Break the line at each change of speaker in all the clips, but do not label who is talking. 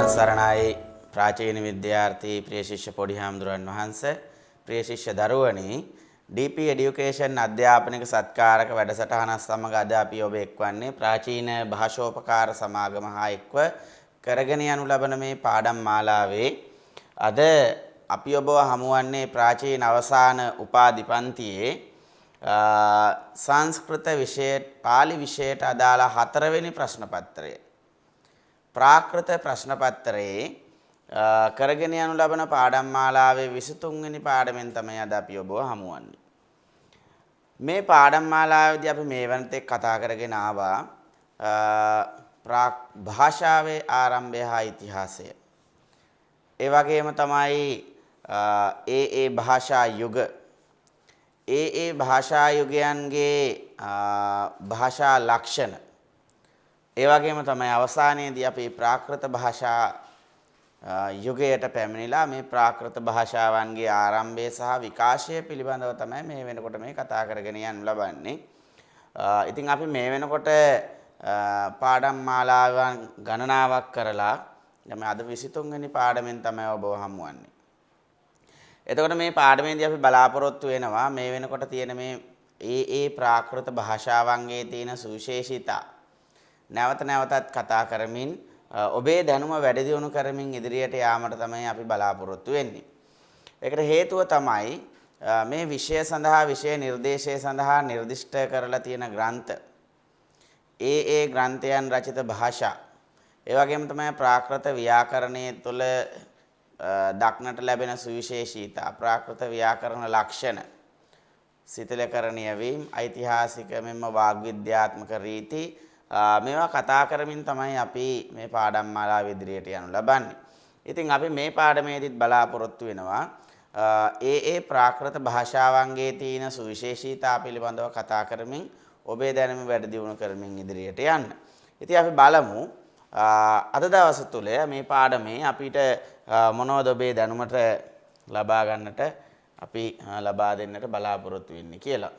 තෙරුවන් සරණයි ප්‍රාචීන විද්‍යාර්ථී ප්‍රිය ශිෂ්‍ය පොඩි හාමුදුරන් වහන්සේ ප්‍රිය ශිෂ්‍ය දරුවනි DP Education අධ්‍යාපනික සත්කාරක වැඩසටහන සමග අද අපි ඔබ එක්වන්නේ ප්‍රාචීන භාෂෝපකාර සමාගම හා එක්ව කරගෙන යනු ලබන මේ පාඩම් මාලාවේ අද අපි ඔබව හමුවන්නේ ප්‍රාචීන අවසාන උපාධි පන්තියේ සංස්කෘත විෂය පාලි විෂයට අදාළ 4 වෙනි ප්‍රශ්න පත්‍රය ප්‍රාකෘත ප්‍රශ්න පත්‍රයේ කරගෙන යනු ලබන පාඩම් මාලාවේ 23 වෙනි පාඩමෙන් තමයි අද අපි ඔබව හමුවන්නේ. මේ පාඩම් මාලාවේදී අපි මේ වෙනතෙක් කතා කරගෙන ආවා භාෂාවේ ආරම්භය හා ඉතිහාසය. ඒ වගේම තමයි ඒ භාෂා යුග ඒ භාෂා යුගයන්ගේ භාෂා ලක්ෂණ ඒ වගේම තමයි අවසානයේදී අපි ප්‍රාකෘත භාෂා යුගයට පැමිණිලා මේ ප්‍රාකෘත භාෂාවන්ගේ ආරම්භය සහ විකාශය පිළිබඳව තමයි මේ වෙනකොට මේ කතා කරගෙන යන්න ලබන්නේ. ඉතින් අපි මේ වෙනකොට පාඩම් මාලාවන් ගණනාවක් කරලා දැන් අද 23 වෙනි පාඩමෙන් තමයි ඔබව හමුවන්නේ. එතකොට මේ පාඩමේදී අපි බලාපොරොත්තු වෙනවා මේ වෙනකොට තියෙන මේ ඒ ප්‍රාකෘත භාෂාවන්ගේ තියෙන සුවිශේෂීතා නැවත නැවතත් කතා කරමින් ඔබේ දැනුම වැඩි දියුණු කරමින් ඉදිරියට යාමට තමයි අපි බලාපොරොත්තු වෙන්නේ. ඒකට හේතුව තමයි මේ විෂය සඳහා විෂය නිර්දේශය සඳහා නිර්දිෂ්ට කරලා තියෙන ග්‍රන්ථ. ඒ ග්‍රන්ථයන් රචිත භාෂා. ඒ වගේම තමයි ප්‍රාකෘත ව්‍යාකරණයේ තුල දක්නට ලැබෙන සුවිශේෂීතා, ප්‍රාකෘත ව්‍යාකරණ ලක්ෂණ, සිතලකරණීය වීම, ඓතිහාසික මෙන්ම වාග් විද්‍යාත්මක රීති මේවා කතා කරමින් තමයි අපි මේ පාඩම් මාලාව ඉදිරියට යනු ලබන්නේ. ඉතින් අපි මේ පාඩමේදීත් බලාපොරොත්තු වෙනවා ඒ ප්‍රාකෘත භාෂාවන්ගේ තියෙන සුවිශේෂීතා පිළිබඳව කතා කරමින් ඔබේ දැනුම වැඩි දියුණු කරමින් ඉදිරියට යන්න. ඉතින් අපි බලමු අද දවස තුල මේ පාඩමේ අපිට මොනවද ඔබේ දැනුමට ලබා ගන්නට අපි ලබා දෙන්නට බලාපොරොත්තු වෙන්නේ කියලා.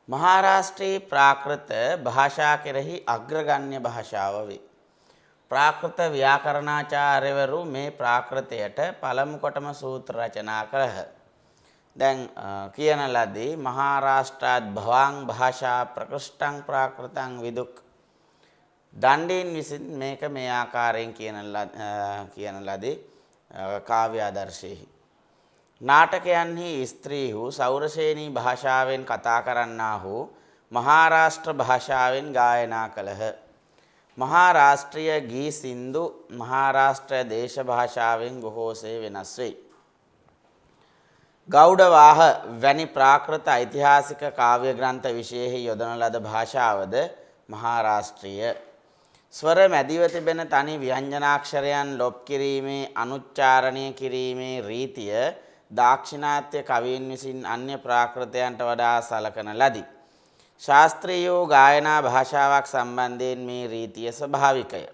මහාරාෂ්ට්‍රී ප්‍රාකෘත භාෂා කෙරෙහි අග්‍රගණ්‍ය භාෂාව වේ. ප්‍රාකෘත ව්‍යාකරණාචාර්යවරු මේ ප්‍රාකෘතයට පළමු කොටම සූත්‍ර රචනා කළහ. දැන් කියන ලදී මහාරාෂ්ට්‍රාත් භවාං භාෂා ප්‍රකෘෂ්ටං ප්‍රාකෘතං විදුක්. දණ්ඩීන් විසින් මේක මේ ආකාරයෙන් කියන ලදී කාව්‍ය ආදර්ශයෙහි. නාටකයන්හි ස්ත්‍රීහු සෞරසේනී භාෂාවෙන් කතා කරන්නාහු මහාරාෂ්ට්‍ර භාෂාවෙන් ගායනා කළහ. මහාරාෂ්ට්‍රීය ගී සින්දු මහාරාෂ්ට්‍ර දේශ භාෂාවෙන් බොහෝසේ වෙනස් වෙයි. ගෞඩවාහ වැනි ප්‍රාකෘත ඓතිහාසික කාව්‍ය ග්‍රන්ථ විශේෂෙහි යොදන ලද භාෂාවද මහාරාෂ්ට්‍රීය. ස්වර මැදිව තිබෙන තනි ව්‍යංජනාක්ෂරයන් ලොප් කිරීමේ අනුච්චාරණය කිරීමේ රීතිය දාක්ෂිණාත්‍ය කවීන් විසින් අන්‍ය ප්‍රාකෘතයන්ට වඩා සලකන ලදී. ශාස්ත්‍රීය ගායනා භාෂාවක් සම්බන්ධයෙන් මේ රීතිය ස්වභාවිකය.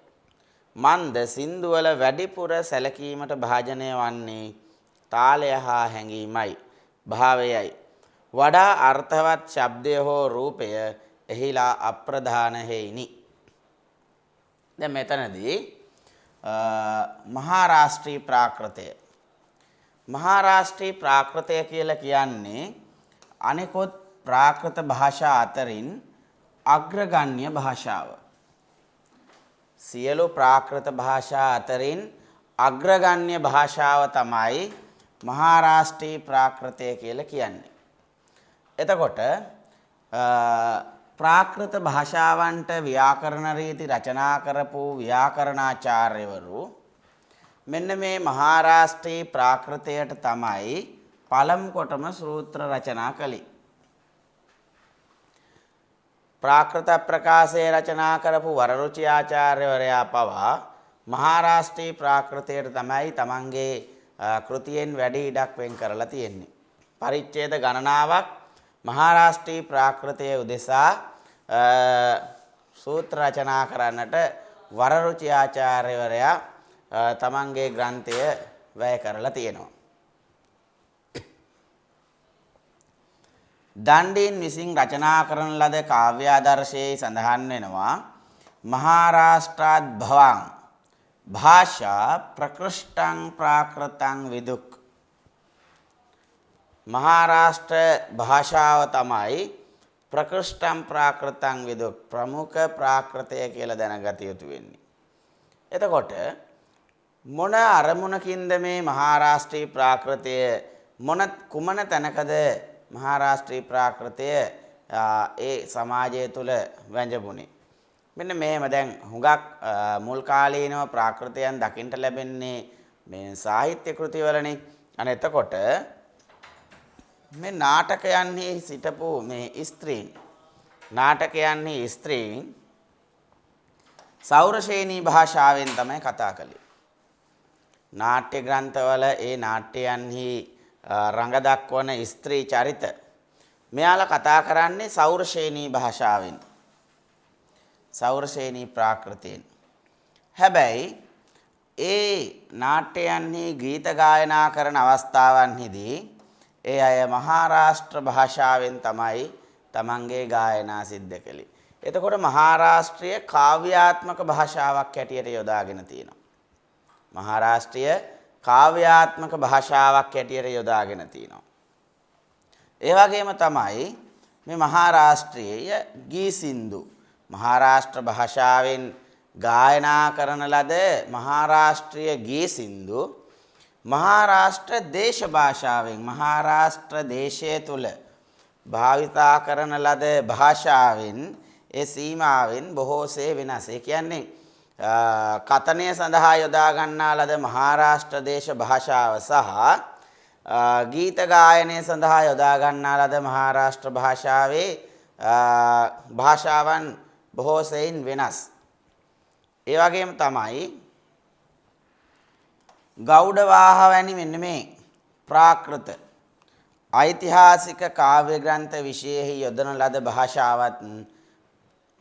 මන්ද සින්දුවල වැඩිපුර සැලකීමට භාජනය වන්නේ තාලය හා හැඟීමයි භාවයයි. වඩා අර්ථවත් ශබ්දය හෝ රූපය එහිලා අප්‍රධාන හේයිනි. දැන් මෙතනදී මහාරාෂ්ට්‍රී ප්‍රාකෘතය මහාරාෂ්ට්‍රී ප්‍රාකෘතය කියලා කියන්නේ අනෙකුත් ප්‍රාකෘත භාෂා අතරින් අග්‍රගණ්‍ය භාෂාව. සියලු ප්‍රාකෘත භාෂා අතරින් අග්‍රගණ්‍ය භාෂාව තමයි මහාරාෂ්ට්‍රී ප්‍රාකෘතය කියලා කියන්නේ. එතකොට ප්‍රාකෘත භාෂාවන්ට ව්‍යාකරණ රීති රචනා කරපු ව්‍යාකරණාචාර්යවරු මෙන්න මේ මහාරාෂ්ට්‍රී ප්‍රාකෘතයට තමයි පළමු කොටම සූත්‍ර රචනා කළේ. ප්‍රාකෘත ප්‍රකාශය රචනා කරපු වරරුචි ආචාර්යවරයා පවා මහාරාෂ්ට්‍රී ප්‍රාකෘතයට තමයි තමන්ගේ කෘතියෙන් වැඩි ඉඩක් වෙන් කරලා තියෙන්නේ. පරිච්ඡේද ගණනාවක් මහාරාෂ්ට්‍රී ප්‍රාකෘතය උදෙසා සූත්‍ර රචනා කරන්නට වරරුචි ආචාර්යවරයා තමන්ගේ ග්‍රන්ථය වැය කරලා තියෙනවා. දණ්ඩීන් විසින් රචනා කරන ලද කාව්‍යාදර්ශයේ සඳහන් වෙනවා මහාරාෂ්ට්‍රාත් භවං භාෂා ප්‍රකෘෂ්ටං ප්‍රාකෘතං විදුක්. මහාරාෂ්ට්‍ර භාෂාව තමයි ප්‍රකෘෂ්ටං ප්‍රාකෘතං විදුක් ප්‍රමුඛ ප්‍රාකෘතය කියලා දැනගත යුතු වෙන්නේ. එතකොට මොන අරමුණකින්ද මේ මහාරාෂ්ට්‍රීය ප්‍රාකෘතය කුමන තැනකද මහාරාෂ්ට්‍රීය ප්‍රාකෘතය ඒ සමාජය තුළ වැඳපුණේ. මෙන්න මේම දැන් හුඟක් මුල් කාලීනව ප්‍රාකෘතයන් දකින්න ලැබෙන්නේ මේ සාහිත්‍ය කෘතිවලනේ. අනේ එතකොට මේ නාටකයන්හි සිටපු මේ ස්ත්‍රීන් නාටකයන්හි ස්ත්‍රීන් සෞරසේනී භාෂාවෙන් තමයි කතා කළේ. නාට්‍ය ග්‍රන්ථවල ඒ නාට්‍යයන්හි රඟ දක්වන ස්ත්‍රී චරිත මෙයාලා කතා කරන්නේ සෞරසේනී භාෂාවෙන්. සෞරසේනී ප්‍රාකෘතයෙන්. හැබැයි ඒ නාට්‍යයන්හි ගීත ගායනා කරන අවස්ථාවන්හිදී ඒ අය මහාරාෂ්ට්‍ර භාෂාවෙන් තමයි තමන්ගේ ගායනා සිද්ධ කළේ. එතකොට මහාරාෂ්ට්‍රීය කාව්‍යාත්මක භාෂාවක් හැටියට යොදාගෙන තියෙනවා. මහාරාෂ්ට්‍රීය කාව්‍යාත්මක භාෂාවක් හැටියට යොදාගෙන තියෙනවා. ඒ වගේම තමයි මේ මහාරාෂ්ට්‍රීය ගී සින්දු මහාරාෂ්ට්‍ර භාෂාවෙන් ගායනා කරන ලද මහාරාෂ්ට්‍රීය ගී සින්දු මහාරාෂ්ට්‍ර දේශ භාෂාවෙන් මහාරාෂ්ට්‍ර දේශය තුල භාවිතා කරන ලද භාෂාවෙන් ඒ සීමාවෙන් බොහෝසේ වෙනස්. ඒ කියන්නේ කතනය සඳහා යොදා ගන්නා ලද මහාරාෂ්ට්‍ර දේශ භාෂාව සහ ගීත ගායනය සඳහා යොදා ගන්නා ලද මහාරාෂ්ට්‍ර භාෂාවේ භාෂාවන් බොහෝ සෙයින් වෙනස්. ඒ වගේම තමයි ගෞඩවාහ වැනි මෙන්න මේ ප්‍රාකෘත ඓතිහාසික කාව්‍ය ග්‍රන්ථ විශේෂෙහි යොදන ලද භාෂාවත්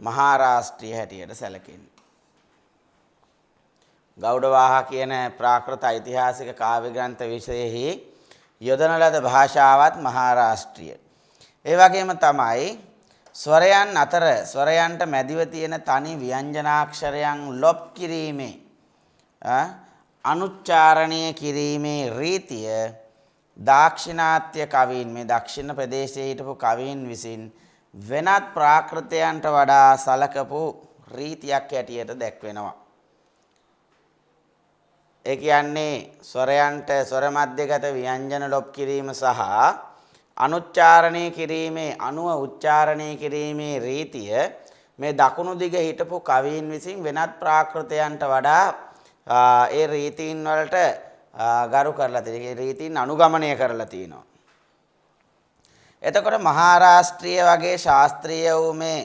මහාරාෂ්ට්‍රීය හැටියට සැලකෙන්නේ. ගෞඩවාහ කියන ප්‍රාකෘත ඓතිහාසික කාව්‍ය ග්‍රන්ථ විශේෂෙහි යොදන ලද භාෂාවත් මහාරාෂ්ට්‍රීය. ඒ වගේම තමයි ස්වරයන් අතර ස්වරයන්ට මැදිව තියෙන තනි ව්‍යංජනාක්ෂරයන් ලොප් කිරීමේ අනුච්චාරණය කිරීමේ රීතිය දාක්ෂිණාත්‍ය කවීන් මේ දක්ෂිණ ප්‍රදේශයේ හිටපු කවීන් විසින් වෙනත් ප්‍රාකෘතයන්ට වඩා සලකපු රීතියක් හැටියට දැක්වෙනවා. ඒ කියන්නේ ස්වරයන්ට ස්වර මධ්‍යගත ව්‍යංජන ලොප් කිරීම සහ අනුච්චාරණය කිරීමේ අනුව උච්චාරණය කිරීමේ රීතිය මේ දකුණු දිග හිටපු කවීන් විසින් වෙනත් ප්‍රාකෘතයන්ට වඩා ඒ රීතීන් වලට ගරු කරලා තියෙනවා. ඒ රීතීන් අනුගමනය කරලා තියෙනවා. එතකොට මහාරාෂ්ට්‍රීය වගේ ශාස්ත්‍රීය වූ මේ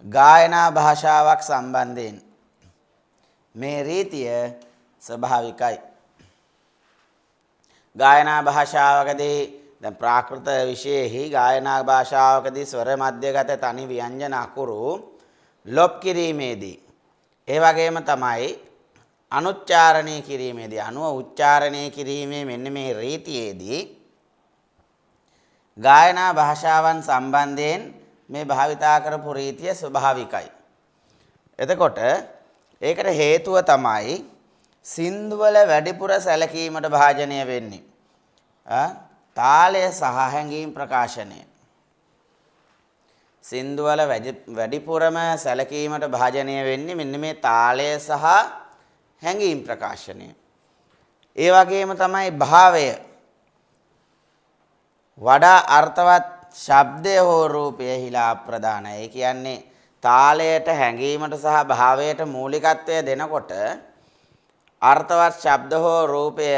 ගායනා භාෂාවක් සම්බන්ධයෙන් මේ රීතිය ස්වභාවිකයි. ගායනා භාෂාවකදී දැන් ප්‍රාකෘත විශේෂෙහි ගායනා භාෂාවකදී ස්වර මධ්‍යගත තනි ව්‍යංජන අකුරු ලොප් කිරීමේදී ඒ වගේම තමයි අනුච්චාරණය කිරීමේදී අනුව උච්චාරණය කිරීමේ මෙන්න මේ රීතියේදී ගායනා භාෂාවන් සම්බන්ධයෙන් මේ භාවිතා කරපු රීතිය ස්වභාවිකයි. එතකොට ඒකට හේතුව තමයි සින්දුවල වැඩිපුර සැලකීමට භාජනය වෙන්නේ. තාලය සහ හැඟීම් ප්‍රකාශනය. සින්දුවල වැඩිපුරම සැලකීමට භාජනය වෙන්නේ මෙන්න මේ තාලය සහ හැඟීම් ප්‍රකාශනය. ඒ වගේම තමයි භාවය වඩා අර්ථවත් ශබ්දය හෝ රූපය හිලා ප්‍රදානයි. ඒ කියන්නේ තාලයට හැඟීමට සහ භාවයට මූලිකත්වය දෙනකොට අර්ථවත් ශබ්ද හෝ රූපය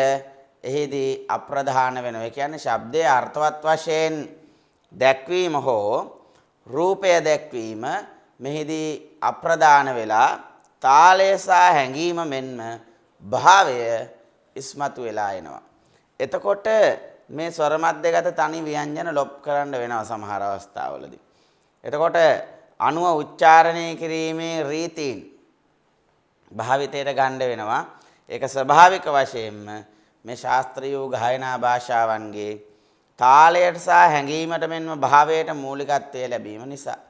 එහිදී අප්‍රධාන වෙනවා. ඒ කියන්නේ ශබ්දයේ අර්ථවත් වශයෙන් දැක්වීම හෝ රූපය දැක්වීම මෙහිදී අප්‍රධාන වෙලා තාලය සහ හැඟීම මෙන්ම භාවය ඉස්මතු වෙලා එනවා. එතකොට මේ ස්වර මධ්‍යගත තනි ව්‍යංජන ලොප් කරන්න වෙනවා සමහර අවස්ථාවලදී. එතකොට අනුව උච්චාරණය කිරීමේ රීතීන් භාවිතයට ගන්න වෙනවා. ඒක ස්වභාවික වශයෙන්ම මේ ශාස්ත්‍රීය ගායනා භාෂාවන්ගේ තාලයට සහ හැඟීමට මෙන්ම භාවයට මූලිකත්වය ලැබීම නිසා.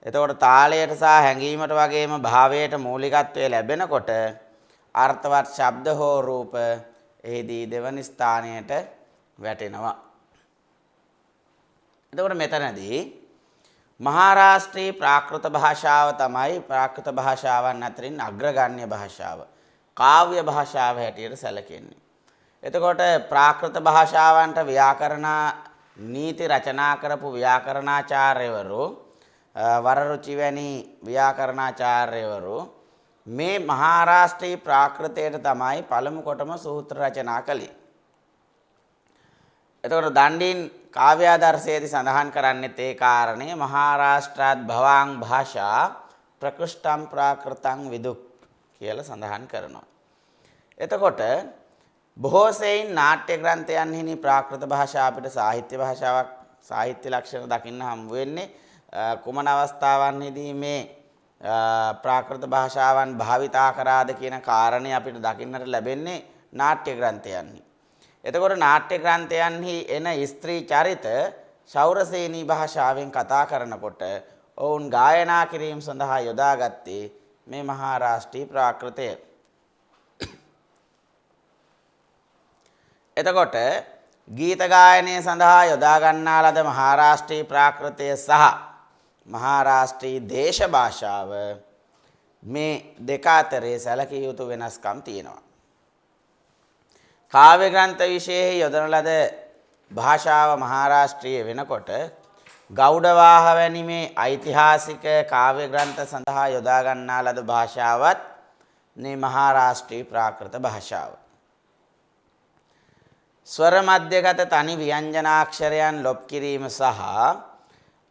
එතකොට තාලයට සහ හැඟීමට වගේම භාවයට මූලිකත්වය ලැබෙනකොට අර්ථවත් ශබ්ද හෝ රූප එහිදී දෙවනි ස්ථානයට වැටෙනවා. එතකොට මෙතනදී මහාරාෂ්ට්‍රී ප්‍රාකෘත භාෂාව තමයි ප්‍රාකෘත භාෂාවන් අතරින් අග්‍රගණ්‍ය භාෂාව. කාව්‍ය භාෂාව හැටියට සැලකෙන්නේ. එතකොට ප්‍රාකෘත භාෂාවන්ට ව්‍යාකරණ නීති රචනා කරපු ව්‍යාකරණාචාර්යවරු වරරුචි වැනි ව්‍යාකරණාචාර්යවරු මේ මහාරාෂ්ට්‍රී ප්‍රාකෘතයට තමයි පළමු කොටම සූත්‍ර රචනා කළේ. එතකොට දණ්ඩින් කාව්‍යාදර්ශයේදී සඳහන් කරන්නේත් ඒ කාරණේ මහාරාෂ්ට්‍රාත් භවාං භාෂා ප්‍රකෘෂ්ටම් ප්‍රාකෘතං විදුක් කියලා සඳහන් කරනවා. එතකොට බොහෝ සෙයින් නාට්‍ය ග්‍රන්ථයන්හිනි ප්‍රාකෘත භාෂා අපිට සාහිත්‍ය භාෂාවක් සාහිත්‍ය ලක්ෂණ දකින්න හම්බ වෙන්නේ කුමන අවස්ථාවන්හිදී මේ ප්‍රාකෘත භාෂාවන් භාවිතා කරාද කියන කාරණේ අපිට දකින්නට ලැබෙන්නේ නාට්‍ය ග්‍රන්ථයන්හි. එතකොට නාට්‍ය ග්‍රන්ථයන්හි එන ස්ත්‍රී චරිත ශෞරසේනී භාෂාවෙන් කතා කරනකොට ඔවුන් ගායනා කිරීම සඳහා යොදාගත්තේ මේ මහාරාෂ්ට්‍රී ප්‍රාකෘතය. එතකොට ගීත ගායනය සඳහා යොදා ගන්නා ලද මහාරාෂ්ට්‍රී ප්‍රාකෘතය සහ මහාරාෂ්ට්‍රී දේශ භාෂාව මේ දෙක අතරේ සැලකිය යුතු වෙනස්කම් තියෙනවා. කාව්‍ය ග්‍රන්ථ විශේෂයේ යොදන ලද භාෂාව මහාරාෂ්ට්‍රීය වෙනකොට ගෞඩවාහ වැනි මේ ඓතිහාසික කාව්‍ය ග්‍රන්ථ සඳහා යොදා ගන්නා ලද භාෂාවත් මේ මහාරාෂ්ට්‍රී ප්‍රාකෘත භාෂාව. ස්වර මධ්‍යගත තනි ව්‍යංජනාක්ෂරයන් ලොප් කිරීම සහ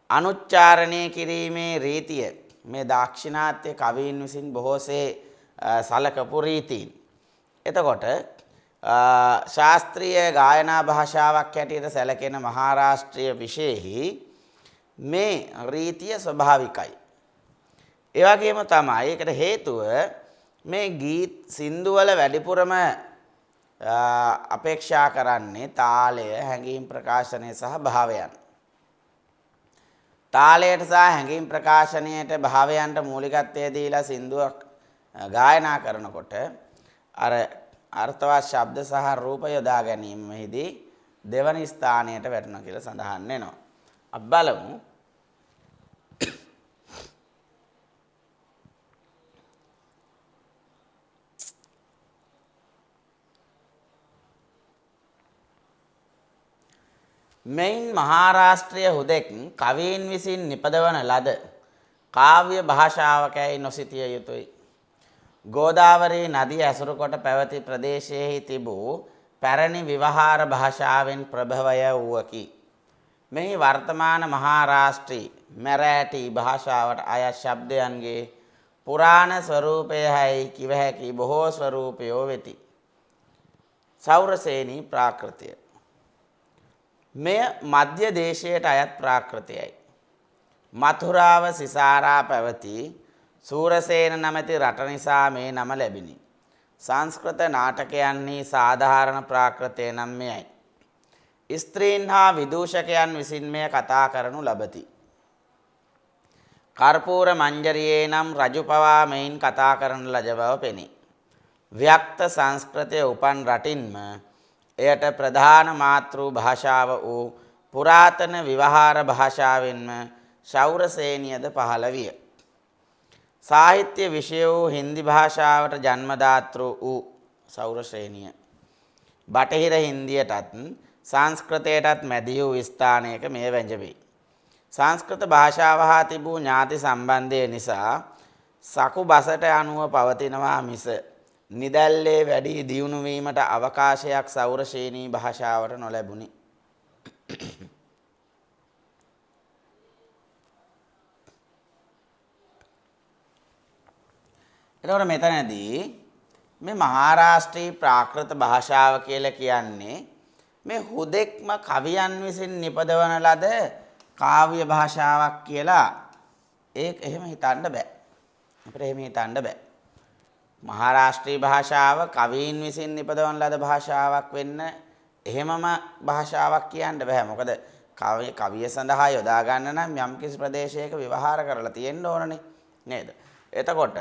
අනුච්චාරණය කිරීමේ රීතිය මේ දාක්ෂිණාත්‍ය කවීන් විසින් බොහෝසේ සලකපු රීතීන්. එතකොට ශාස්ත්‍රීය ගායනා භාෂාවක් හැටියට සැලකෙන මහාරාෂ්ට්‍රීය විශේෂෙහි මේ රීතිය ස්වභාවිකයි. ඒ වගේම තමයි ඒකට හේතුව මේ ගීත සින්දුවල වැඩිපුරම අපේක්ෂා කරන්නේ තාලය, හැඟීම් ප්‍රකාශනය සහ භාවයන්. තාලයට සහ හැඟීම් ප්‍රකාශනයට භාවයන්ට මූලිකත්වය දීලා සින්දුවක් ගායනා කරනකොට අර අර්ථවත් ශබ්ද සහ රූප යොදා ගැනීමෙහිදී දෙවනි ස්ථානයට වැටෙනවා කියලා සඳහන් වෙනවා. අපි බලමු. මෙයින් මහාරාෂ්ට්‍රීය හුදෙක් කවීන් විසින් නිපදවන ලද කාව්‍ය භාෂාවකැයි නොසිතිය යුතුයි. ගෝදාවරී නදිය ඇසුරු කොට පැවති ප්‍රදේශයෙහි තිබූ පැරණි විවහාර භාෂාවෙන් ප්‍රභවය වූවකි. මෙහි වර්තමාන මහාරාෂ්ට්‍රී මැරෑටි භාෂාවට අයත් ශබ්දයන්ගේ පුරාණ ස්වරූපය හැයි කිව හැකි බොහෝ ස්වරූපයෝ වෙති. සෞරසේනී ප්‍රාකෘතය මෙය මධ්‍ය දේශයට අයත් ප්‍රාකෘතයයි. මථුරාව සිසාරා පැවති සූරසේන නමැති රට නිසා මේ නම ලැබිණි. සංස්කෘත නාටකයන්හි සාධාරණ ප්‍රාකෘතය නම් මෙයයි. ස්ත්‍රීන් හා විදූෂකයන් විසින් මෙය කතා කරනු ලබති. කර්පූර මංජරියේ නම් රජු පවා මෙයින් කතා කරන ලද බව පෙනේ. ව්‍යක්ත සංස්කෘතය උපන් රටින්ම එයට ප්‍රධාන මාතෘ භාෂාව වූ පුරාතන විවහාර භාෂාවෙන්ම ශෞරසේනියද පහළ විය. සාහිත්‍ය විෂය වූ හින්දි භාෂාවට ජන්මදාතෘ වූ සෞරසේනිය බටහිර හින්දියටත් සංස්කෘතයටත් මැදි වූ ස්ථානයක මෙය වැජඹේ. සංස්කෘත භාෂාව හා තිබූ ඥාති සම්බන්ධය නිසා සකු බසට අනුව පවතිනවා මිස නිදැල්ලේ වැඩි දියුණු වීමට අවකාශයක් සෞරසේනී භාෂාවට නොලැබුණි. එතකොට මෙතනදී මේ මහාරාෂ්ට්‍රී ප්‍රාකෘත භාෂාව කියලා කියන්නේ මේ හුදෙක්ම කවියන් විසින් නිපදවන ලද කාව්‍ය භාෂාවක් කියලා ඒක එහෙම හිතන්න බෑ. අපිට එහෙම හිතන්න බෑ. මහාරාෂ්ට්‍රී භාෂාව කවීන් විසින් නිපදවන ලද භාෂාවක් වෙන්න එහෙමම භාෂාවක් කියන්න බෑ. මොකද කවිය සඳහා යොදා ගන්න නම් යම් කිසි ප්‍රදේශයක විවහාර කරලා තියෙන්න ඕනනේ නේද? එතකොට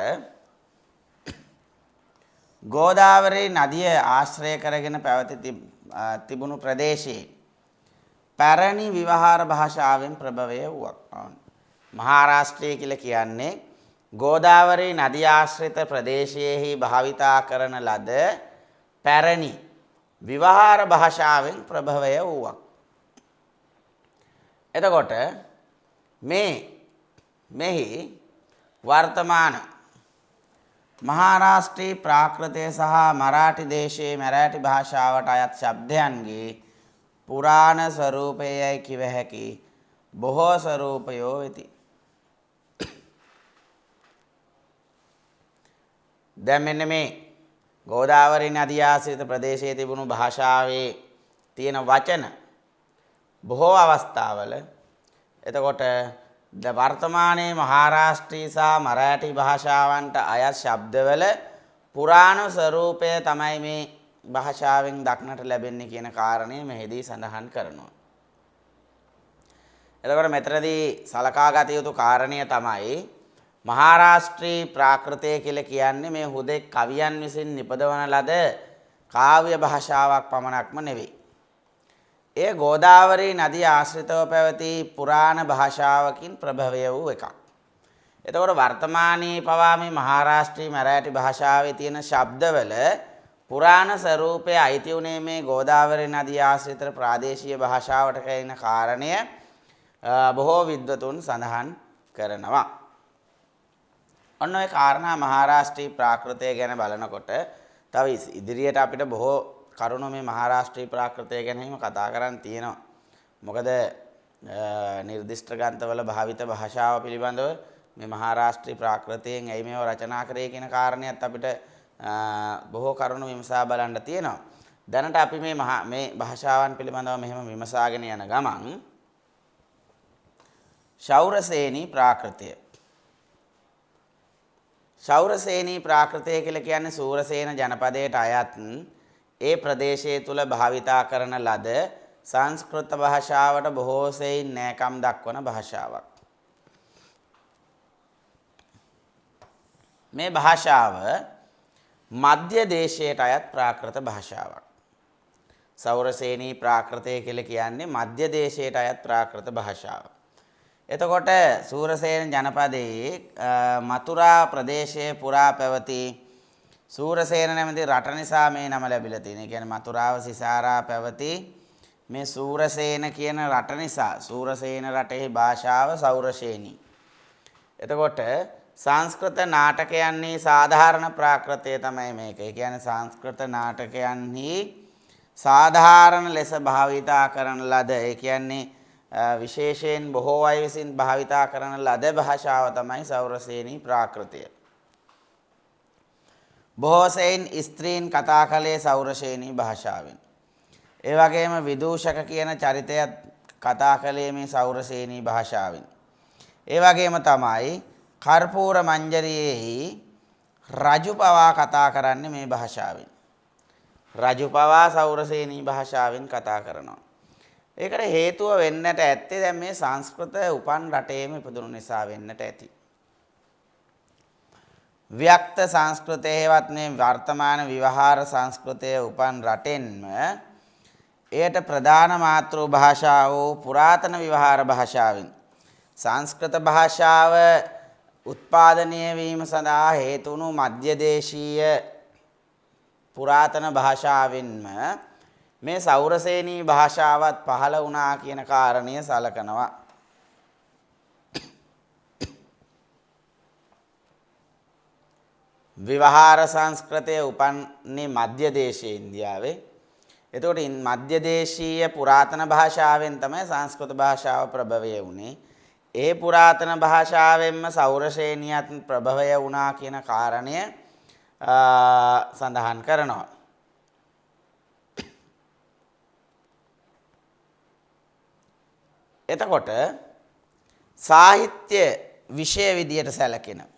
ගෝදාවරී නදිය ආශ්‍රය කරගෙන පැවති තිබුණු ප්‍රදේශයේ පැරණි විවහාර භාෂාවෙන් ප්‍රභවය වූවක්. මහාරාෂ්ට්‍රය කියලා කියන්නේ ගෝදාවරී නදිය ආශ්‍රිත ප්‍රදේශයේහි භාවිතා කරන ලද පැරණි විවහාර භාෂාවෙන් ප්‍රභවය වූවක්. එතකොට මෙහි වර්තමාන මහාරාෂ්ට්‍රී ප්‍රාකෘතය සහ මරාටි දේශයේ මරාටි භාෂාවට අයත් ශබ්දයන්ගේ පුරාණ ස්වරූපයයි කිව හැකි බොහෝ ස්වරූපයෝ වෙති. දැන් මෙන්න මේ ගෝදාවරී නදිය ආශ්‍රිත ප්‍රදේශයේ තිබුණු භාෂාවේ තියෙන වචන බොහෝ අවස්ථාවල එතකොට වර්තමානයේ මහාරාෂ්ට්‍රී සහ මරාටි භාෂාවන්ට අයත් ශබ්දවල පුරාණ ස්වරූපය තමයි මේ භාෂාවෙන් දක්නට ලැබෙන්නේ කියන කාරණය මෙහිදී සඳහන් කරනවා. එතකොට මෙතනදී සලකා ගත යුතු කාරණය තමයි මහාරාෂ්ට්‍රී ප්‍රාකෘතය කියලා කියන්නේ මේ හුදෙක් කවියන් විසින් නිපදවන ලද කාව්‍ය භාෂාවක් පමණක්ම නෙවෙයි. ඒ ගෝදාවරී නදිය ආශ්‍රිතව පැවති පුරාණ භාෂාවකින් ප්‍රභවය වූ එකක්. එතකොට වර්තමානයේ පවා මේ මහාරාෂ්ට්‍රී මරාටි භාෂාවේ තියෙන ශබ්දවල පුරාණ ස්වරූපය අයිති උනේ මේ ගෝදාවරී නදිය ආශ්‍රිත ප්‍රාදේශීය භාෂාවට කියන කාරණය බොහෝ විද්වතුන් සඳහන් කරනවා. ඔන්න ඔය කාරණා මහාරාෂ්ට්‍රී ප්‍රාකෘතය ගැන බලනකොට තව ඉදිරියට අපිට බොහෝ කරුණු මේ මහාරාෂ්ට්‍රී ප්‍රාකෘතය ගැන හිම කතා කරන් තියෙනවා. මොකද නිර්දිෂ්ඨ ග්‍රන්ථවල භාවිත භාෂාව පිළිබඳව මේ මහාරාෂ්ට්‍රී ප්‍රාකෘතයෙන් ඇයි මේව රචනා කරේ කියන කාරණයත් අපිට බොහෝ කරුණු විමසා බලන්න තියෙනවා. දැනට අපි මේ භාෂාවන් පිළිබඳව මෙහෙම විමසාගෙන යන ගමන් ශෞරසේනී ප්‍රාකෘතය. ශෞරසේනී ප්‍රාකෘතය කියලා කියන්නේ සූරසේන ජනපදයට අයත් ඒ ප්‍රදේශයේ තුල භාවිතා කරන ලද සංස්කෘත භාෂාවට බොහෝ සෙයින් නෑකම් දක්වන භාෂාවක්. මේ භාෂාව මධ්‍ය දේශයට අයත් ප්‍රාකෘත භාෂාවක්. සෞරසේනී ප්‍රාකෘතය කියලා කියන්නේ මධ්‍ය දේශයට අයත් ප්‍රාකෘත භාෂාවක්. එතකොට සූරසේන ජනපදයේ මතුරා ප්‍රදේශයේ පුරා පැවති සූරසේන නැමැති රට නිසා මේ නම ලැබිලා තියෙනවා. ඒ කියන්නේ මතුරාව සිසාරා පැවති මේ සූරසේන කියන රට නිසා සූරසේන රටේ භාෂාව සෞරසේනී. එතකොට සංස්කෘත නාටකයන්හි සාධාරණ ප්‍රාකෘතය තමයි මේක. ඒ කියන්නේ සංස්කෘත නාටකයන්හි සාධාරණ ලෙස භාවිතා කරන ලද ඒ කියන්නේ විශේෂයෙන් බොහෝ අය විසින් භාවිතා කරන ලද භාෂාව තමයි සෞරසේනී ප්‍රාකෘතය. බොහෝ සෙයින් ස්ත්‍රීන් කතා කළේ සෞරසේනී භාෂාවෙන්. ඒ වගේම විදූෂක කියන චරිතයත් කතා කළේ මේ සෞරසේනී භාෂාවෙන්. ඒ වගේම තමයි කර්පූර මංජරියේහි රජු පවා කතා කරන්නේ මේ භාෂාවෙන්. රජු පවා සෞරසේනී භාෂාවෙන් කතා කරනවා. ඒකට හේතුව වෙන්නට ඇත්තේ දැන් මේ සංස්කෘත උපන් රටේම ඉපදුණු නිසා වෙන්නට ඇති. ව්‍යක්ත සංස්කෘතයේවත් මේ වර්තමාන විවහාර සංස්කෘතය උපන් රටෙන්ම එයට ප්‍රධාන මාතෘ භාෂාව වූ පුරාතන විවහාර භාෂාවෙන් සංස්කෘත භාෂාව උත්පාදනය වීම සඳහා හේතු වුණු මධ්‍ය දේශීය පුරාතන භාෂාවෙන්ම මේ සෞරසේනී භාෂාවත් පහළ වුණා කියන කාරණය සලකනවා. විවහාර සංස්කෘතය උපන්නේ මධ්‍ය දේශයේ ඉන්දියාවේ. එතකොට මධ්‍ය දේශීය පුරාතන භාෂාවෙන් තමයි සංස්කෘත භාෂාව ප්‍රභවය වුණේ. ඒ පුරාතන භාෂාවෙන්ම සෞරසේනියත් ප්‍රභවය වුණා කියන කාරණය සඳහන් කරනවා. එතකොට සාහිත්‍ය විෂය විදියට සැලකෙන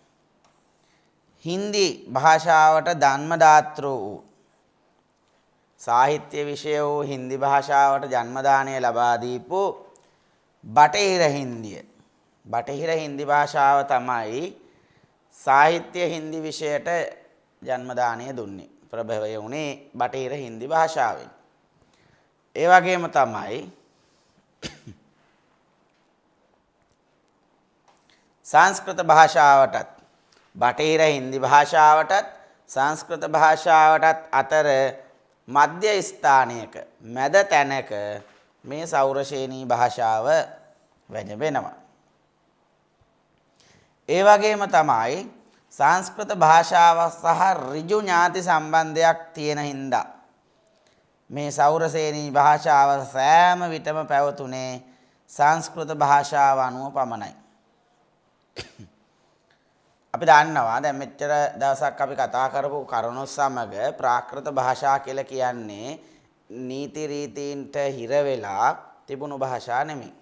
හින්දි භාෂාවට ජන්මදාතෘ වූ සාහිත්‍ය විෂය වූ හින්දි භාෂාවට ජන්මදානය ලබා දීපු බටහිර හින්දිය. බටහිර හින්දි භාෂාව තමයි සාහිත්‍ය හින්දි විෂයට ජන්ම දාණය දුන්නේ. ප්‍රභවය වුණේ බටහිර හින්දි භාෂාවෙන්. ඒ වගේම තමයි සංස්කෘත භාෂාවටත් බටහිර හින්දි භාෂාවටත් සංස්කෘත භාෂාවටත් අතර මධ්‍ය ස්ථානයක මැද තැනක මේ සෞරශේනී භාෂාව වැජඹෙනවා. ඒ වගේම තමයි සංස්කෘත භාෂාව සහ ඍජු ඥාති සම්බන්ධයක් තියෙන හින්දා මේ සෞරශේනී භාෂාව සෑම විටම පැවතුනේ සංස්කෘත භාෂාව අනුව පමණයි. අපි දන්නවා දැන් මෙච්චර දවසක් අපි කතා කරපු කරුණු සමග ප්‍රාකෘත භාෂා කියලා කියන්නේ නීති රීතීන්ට හිර වෙලා තිබුණු භාෂා නෙමෙයි.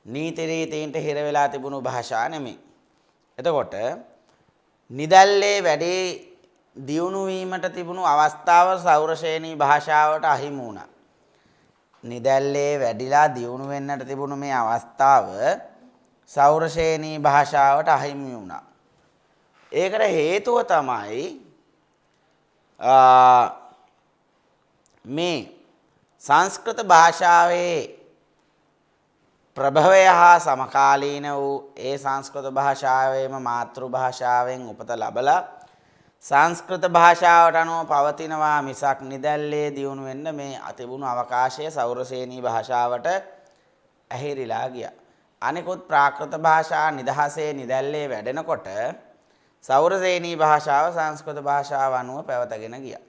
නීති රීතීන්ට හිර වෙලා තිබුණු භාෂා නෙමෙයි. එතකොට නිදැල්ලේ වැඩේ දියුණු වීමට තිබුණු අවස්ථාව සෞරශේනී භාෂාවට අහිමි වුණා. නිදැල්ලේ වැඩිලා දියුණු වෙන්නට තිබුණු මේ අවස්ථාව සෞරශේනී භාෂාවට අහිමි වුණා. ඒකට හේතුව තමයි මේ සංස්කෘත භාෂාවේ ප්‍රභවය හා සමකාලීන වූ ඒ සංස්කෘත භාෂාවේම මාතෘ භාෂාවෙන් උපත ලබලා සංස්කෘත භාෂාවට අනුව පවතිනවා මිසක් නිදැල්ලේ දියුණු වෙන්න මේ තිබුණු අවකාශය සෞරශේනී භාෂාවට ඇහිරිලා ගියා. අනිකුත් ප්‍රාකෘත භාෂා නිදහසේ නිදැල්ලේ වැඩෙනකොට සෞරශේනී භාෂාව සංස්කෘත භාෂාව අනුව පැවතගෙන ගියා.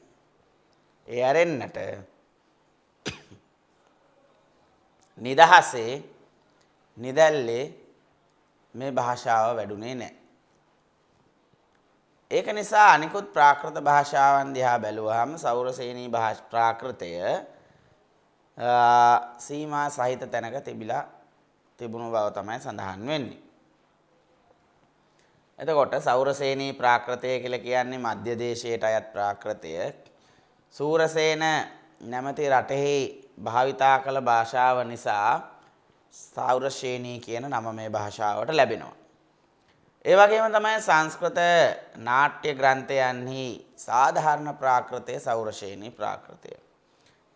ඒ ඇරෙන්නට නිදහසේ නිදැල්ලේ මේ භාෂාව වැඩුණේ නැහැ. ඒක නිසා අනිකුත් ප්‍රාකෘත භාෂාවන් දිහා බැලුවාම සෞරශේනී ප්‍රාකෘතය සීමා සහිත තැනක තිබුණු බව තමයි සඳහන් වෙන්නේ. එතකොට සෞරශේනී ප්‍රාකෘතය කියලා කියන්නේ මධ්‍ය දේශයට අයත් ප්‍රාකෘතය. සූරසේන නැමැති රටෙහි භාවිතා කළ භාෂාව නිසා සෞරශේනී කියන නම මේ භාෂාවට ලැබෙනවා. ඒ වගේම තමයි සංස්කෘත නාට්‍ය ග්‍රන්ථයන්හි සාධාරණ ප්‍රාකෘතය සෞරශේනී ප්‍රාකෘතය.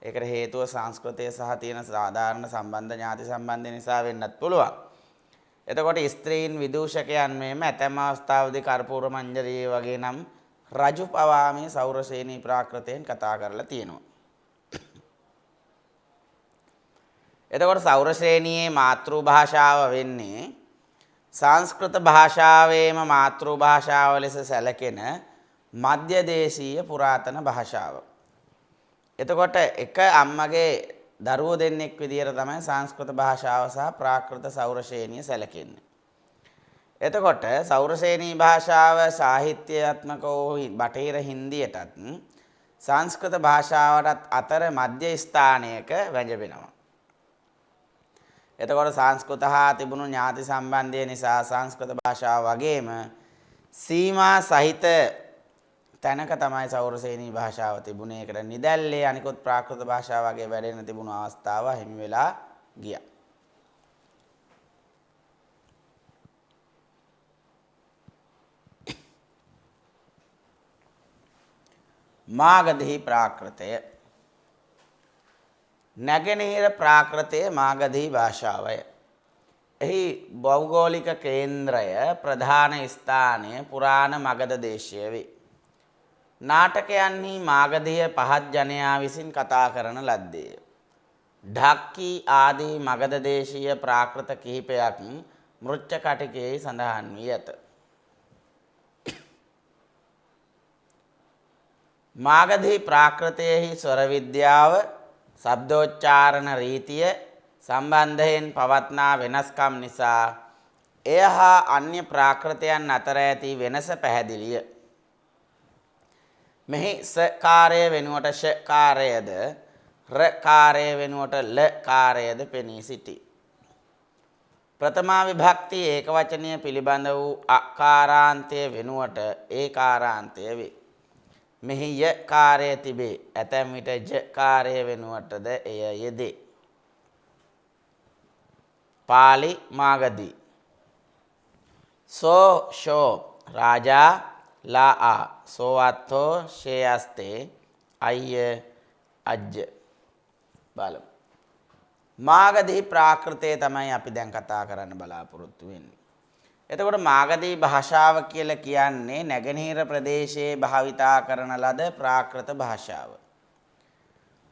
ඒකට හේතුව සංස්කෘතය සහ තියෙන සාධාරණ සම්බන්ධ ඥාති සම්බන්ධය නිසා වෙන්නත් පුළුවන්. එතකොට ස්ත්‍රීන් විදූෂකයන් මෙම ඇතැම් අවස්ථාවලදී කර්පූර මංජරී වගේ නම් රජු පවා මේ සෞරශේනී ප්‍රාකෘතයෙන් කතා කරලා තියෙනවා. එතකොට සෞරශේනියේ මාතෘ භාෂාව වෙන්නේ සංස්කෘත භාෂාවේම මාතෘ භාෂාව ලෙස සැලකෙන මධ්‍ය දේශීය පුරාතන භාෂාව. එතකොට එක අම්මගේ දරුවෝ දෙන්නෙක් විදියට තමයි සංස්කෘත භාෂාව සහ ප්‍රාකෘත සෞරශේනිය සැලකෙන්නේ. එතකොට සෞරශේනී භාෂාව සාහිත්‍යාත්මකව බටහිර හින්දියටත් සංස්කෘත භාෂාවටත් අතර මධ්‍ය ස්ථානයක වැජඹෙනවා. එතකොට සංස්කෘත හා තිබුණු ඥාති සම්බන්ධය නිසා සංස්කෘත භාෂාව වගේම සීමා සහිත තැනක තමයි සෞරශේනී භාෂාව තිබුණේ. ඒකට නිදැල්ලේ අනිකුත් ප්‍රාකෘත භාෂාව වගේ වැඩෙන්න තිබුණු අවස්ථාව හිමි වෙලා ගියා. මාගධී ප්‍රාකෘතය නැගෙනහිර ප්‍රාකෘතය මාගධී භාෂාවය. එහි භෞගෝලික කේන්ද්‍රය ප්‍රධාන ස්ථානය පුරාණ මගධ දේශය වේ. නාටකයන්හි මාගධිය පහත් ජනයා විසින් කතා කරන ලද්දේය. ढक्की ආදී මගධ දේශීය ප්‍රාකෘත කිහිපයක් මෘච්ඡ කටිකයේ සඳහන් වී ඇත. මාගධී ප්‍රාකෘතයෙහි ස්වර විද්‍යාව ශබ්දෝච්චාරණ රීතිය සම්බන්ධයෙන් පවත්නා වෙනස්කම් නිසා එය හා අන්‍ය ප්‍රාකෘතයන් අතර ඇති වෙනස පැහැදිලිය. මෙහි ස කාරය වෙනුවට ෂ කාරයද ර කාරය වෙනුවට ල කාරයද පෙනී සිටී. ප්‍රථමා විභක්ති ඒකවචනය පිළිබඳ වූ අකාරාන්තය වෙනුවට ඒකාරාන්තය වේ. මෙහි ය කාර්යය තිබේ. ඇතැම් විට ජ කාර්යය වෙනුවටද එය යෙදේ. පාලි මාගදී සෝ ෂෝ රාජා ලා ආ සෝවත්තෝ ශේයස්තේ අය්‍ය අජ්ජ. බලමු. මාගදී ප්‍රාකෘතය තමයි අපි දැන් කතා කරන්න බලාපොරොත්තු වෙන්නේ. එතකොට මාගදී භාෂාව කියලා කියන්නේ නැගෙනහිර ප්‍රදේශයේ භාවිතා කරන ලද ප්‍රාකෘත භාෂාව.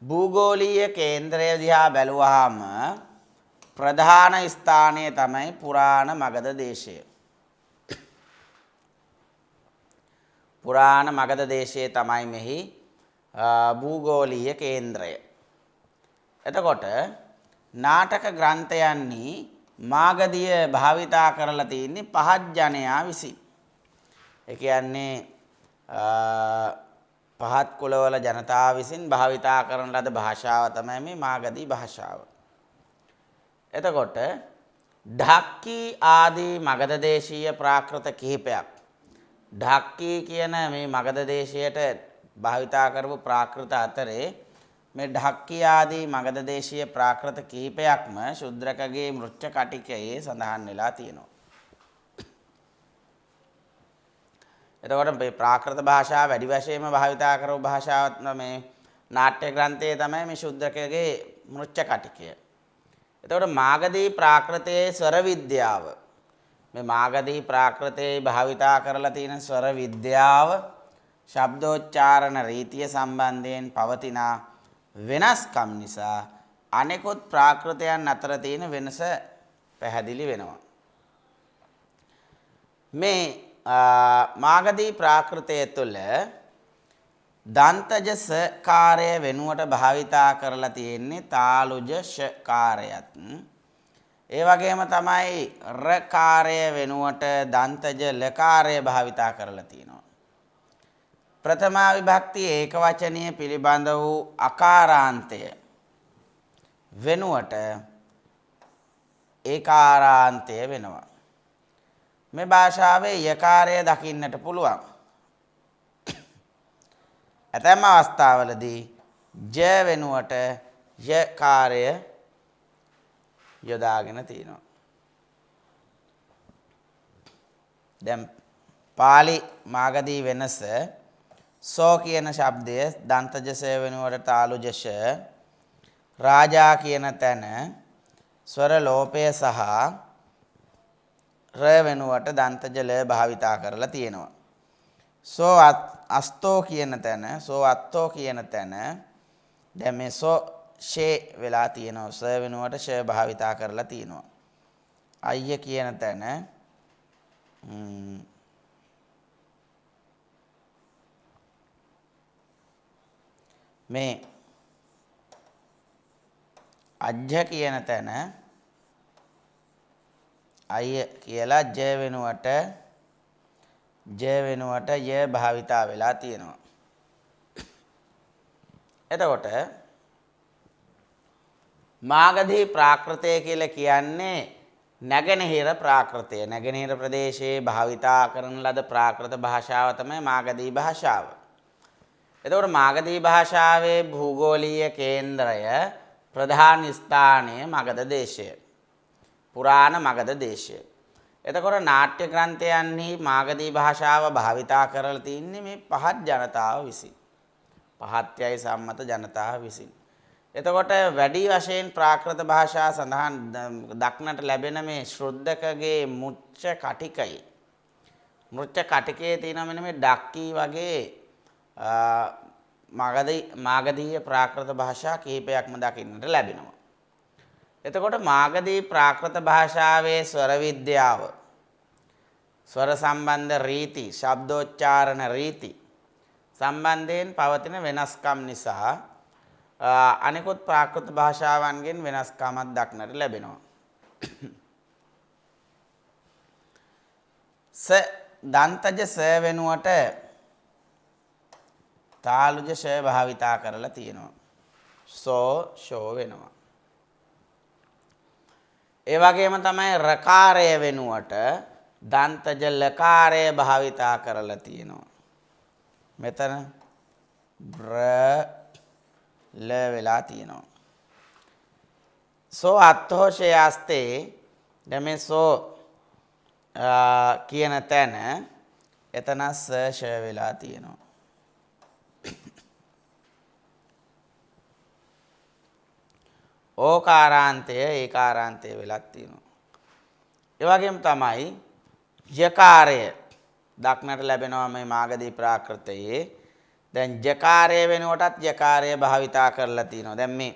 භූගෝලීය කේන්ද්‍රය දිහා බැලුවාම ප්‍රධාන ස්ථානය තමයි පුරාණ මගධ දේශය. පුරාණ මගධ දේශයේ තමයි මෙහි භූගෝලීය කේන්ද්‍රය. එතකොට නාටක ග්‍රන්ථයන්හි මාගධිය භාවිතා කරලා තියෙන්නේ පහත් ජනයා විසින්. ඒ කියන්නේ පහත් කුලවල ජනතාව විසින් භාවිතා කරන ලද භාෂාව තමයි මේ මාගධී භාෂාව. එතකොට ඩක්කී ආදී මගධ දේශීය ප්‍රාකෘත කිහිපයක්. ඩක්කී කියන මේ මගධ දේශයට භාවිතා කරපු ප්‍රාකෘත අතරේ මේ ඩක්කී ආදී මගධ දේශීය ප්‍රාකෘත කිහිපයක්ම ශුද්‍රකගේ මෘච්ඡ කටිකයේ සඳහන් වෙලා තියෙනවා. එතකොට මේ ප්‍රාකෘත භාෂාව වැඩි වශයෙන්ම භාවිතා කරපු භාෂාවත් මේ නාට්‍ය ග්‍රන්ථයේ තමයි මේ ශුද්‍රකගේ මෘච්ඡ කටිකය. එතකොට මාගධී ප්‍රාකෘතයේ ස්වර විද්‍යාව මේ මාගධී ප්‍රාකෘතයේ භාවිතා කරලා තියෙන ස්වර විද්‍යාව ශබ්දෝච්චාරණ රීතිය සම්බන්ධයෙන් පවතින වෙනස්කම් නිසා අනෙකුත් ප්‍රාකෘතයන් අතර තියෙන වෙනස පැහැදිලි වෙනවා. මේ මාගධී ප්‍රාකෘතය තුළ දන්තජ ස කාර්ය වෙනුවට භාවිතා කරලා තියෙන්නේ තාලුජ ෂ කාර්යයත්. ඒ වගේම තමයි ර කාර්ය වෙනුවට දන්තජ ල කාර්ය භාවිතා කරලා තියෙනවා. ප්‍රථම විභක්ති ඒකවචනීය පිළිබඳ වූ අකාරාන්තය වෙනුවට ඒකාරාන්තය වෙනවා. මේ භාෂාවේ යකාරය දකින්නට පුළුවන්. ඇතැම් අවස්ථාවලදී ජ වෙනුවට යකාරය යොදාගෙන තියෙනවා. දැන් පාලි මාගධී වෙනස සෝ කියන ශබ්දය දන්තජ ස වෙනුවට තාලුජ ෂ රාජා කියන තැන ස්වර ලෝපය සහ ර වෙනුවට දන්තජ ල භාවිතා කරලා තියෙනවා. සෝ අස්තෝ කියන තැන සෝ අත්තෝ කියන තැන දැන් මේ සෝ ෂේ වෙලා තියෙනවා. ස වෙනුවට ෂ භාවිතා කරලා තියෙනවා. අය්‍ය කියන තැන මේ අජ්ජ කියන තැන අය කියලා ජ වෙනුවට ය භාවිතා වෙලා තියෙනවා. එතකොට මාගධී ප්‍රාකෘතය කියලා කියන්නේ නැගෙනහිර ප්‍රාකෘතය. නැගෙනහිර ප්‍රදේශයේ භාවිතා කරන ලද ප්‍රාකෘත භාෂාව තමයි මාගධී භාෂාව. එතකොට මාගධී භාෂාවේ භූගෝලීය කේන්ද්‍රය ප්‍රධාන ස්ථානය මගධ දේශය. පුරාණ මගධ දේශය. එතකොට නාට්‍ය ග්‍රන්ථයන්හි මාගධී භාෂාව භාවිතා කරලා තින්නේ මේ පහත් ජනතාව විසින්. පහත්යයි සම්මත ජනතාව විසින්. එතකොට වැඩි වශයෙන් ප්‍රාකෘත භාෂා සඳහන් දක්නට ලැබෙන මේ ශ්‍රොද්දකගේ මුච්ච කටිකයි. මෘච්ඡ කටිකයේ තියෙන මෙන්න මේ ඩක්කී වගේ මාගධීය ප්‍රාකෘත භාෂා කිහිපයක්ම දකින්නට ලැබෙනවා. එතකොට මාගධී ප්‍රාකෘත භාෂාවේ ස්වර විද්‍යාව ස්වර සම්බන්ධ රීති ශබ්දෝච්චාරණ රීති සම්බන්ධයෙන් පවතින වෙනස්කම් නිසා අනෙකුත් ප්‍රාකෘත භාෂාවන්ගෙන් වෙනස්කමක් දක්නට ලැබෙනවා. ස දන්තජ ස වෙනුවට තාලුජ ෂ භාවිතා කරලා තියෙනවා. සෝ ෂෝ වෙනවා. ඒ වගේම තමයි රකාරය වෙනුවට දන්තජ ලකාරය භාවිතා කරලා තියෙනවා. මෙතන බ්‍ර ල වෙලා තියෙනවා. සෝ අත්හෝෂේ අස්තේ දැන් මේ සෝ කියන තැන එතන ස වෙලා තියෙනවා. ඕකාරාන්තය ඒකාරාන්තය වෙලක් තියෙනවා. ඒ වගේම තමයි යකාරය දක්නට ලැබෙනවා මේ මාගදී ප්‍රාකෘතයේ. දැන් ජකාරය වෙනුවටත් යකාරය භාවිතා කරලා තියෙනවා. දැන් මේ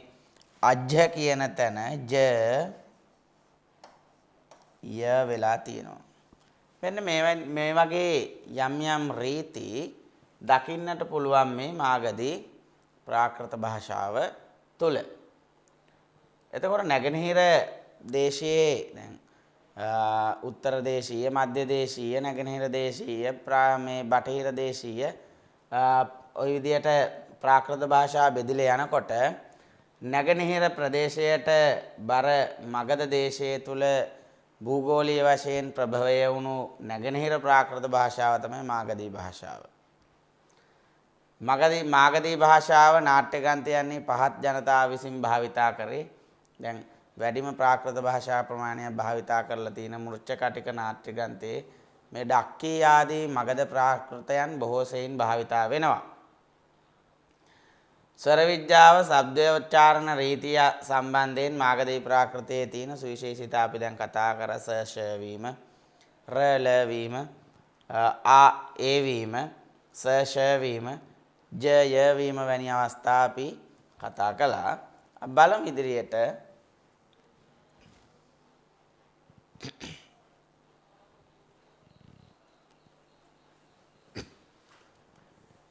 අජ්ජ කියන තැන ජ ය වෙලා තියෙනවා. මෙන්න මේ වගේ යම් යම් රීති දකින්නට පුළුවන් මේ මාගදී ප්‍රාකෘත භාෂාව තුළ. එතකොට නැගෙනහිර දේශයේ දැන් උත්තර දේශීය, මධ්‍ය දේශීය, නැගෙනහිර දේශීය, මේ බටහිර දේශීය ওই විදියට ප්‍රාකෘත භාෂා බෙදිලා යනකොට නැගෙනහිර ප්‍රදේශයට බර මගධ දේශයේ තුල භූගෝලීය වශයෙන් ප්‍රභවය වුණු නැගෙනහිර ප්‍රාකෘත භාෂාව තමයි මාගධී භාෂාව. මාගධී භාෂාව නාට්‍ය ග්‍රන්ථයන්හි පහත් ජනතාව විසින් භාවිතා කරේ. දැන් වැඩිම ප්‍රාකෘත භාෂා ප්‍රමාණයක් භාවිතා කරලා තියෙන මෘච්ඡකටික නාට්‍ය ග්‍රන්ථයේ මේ ඩක්කී ආදී මගධ ප්‍රාකෘතයන් බොහෝ සෙයින් භාවිතා වෙනවා. ස්වර විද්‍යාව ශබ්දෝච්චාරණ රීතිය සම්බන්ධයෙන් මාගධී ප්‍රාකෘතයේ තියෙන සුවිශේෂීතා අපි දැන් කතා කර ස වීම, ර ල වීම, ආ ඒ වීම, ස වීම, ජ ය වීම වැනි අවස්ථා අපි කතා කළා. බලමු ඉදිරියට.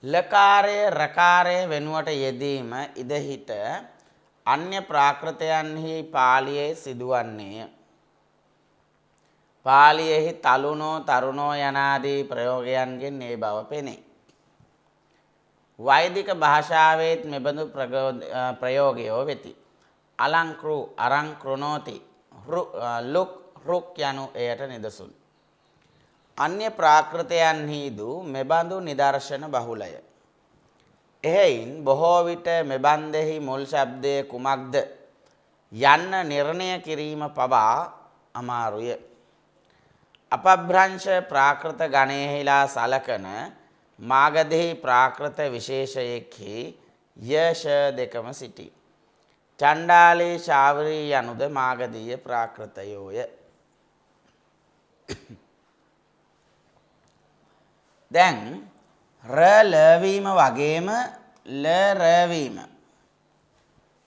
ලකාරය රකාරය වෙනුවට යෙදීම ඉදහිට අන්‍ය ප්‍රාකෘතයන්හි පාලියේ සිදුවන්නේය. පාලියෙහි තලුනෝ තරුණෝ යනාදී ප්‍රයෝගයන්ගෙන් ඒ බව පෙනේ. වෛදික භාෂාවේත් මෙබඳු ප්‍රයෝගයෝ වෙති. අලංකෘ අරංකෘණෝති ලුක් රුක් යනු එයට නිදසුන්. අන්‍ය ප්‍රාකෘතයන්හිදු මෙබඳු නිදර්ශන බහුලය. එහෙයින් බොහෝ විට මෙබන්දෙහි මුල් ශබ්දය කුමක්ද යන්න නිර්ණය කිරීම පවා අමාරුය. අපභ්‍රංශ ප්‍රාකෘත ගණයෙහිලා සලකන මාගධෙහි ප්‍රාකෘත විශේෂයෙහි යශ දෙකම සිටී. චණ්ඩාලී ශාවරී යනුද මාගධීය ප්‍රාකෘතයෝය. දැන් ර ලවීම වගේම ල රවීම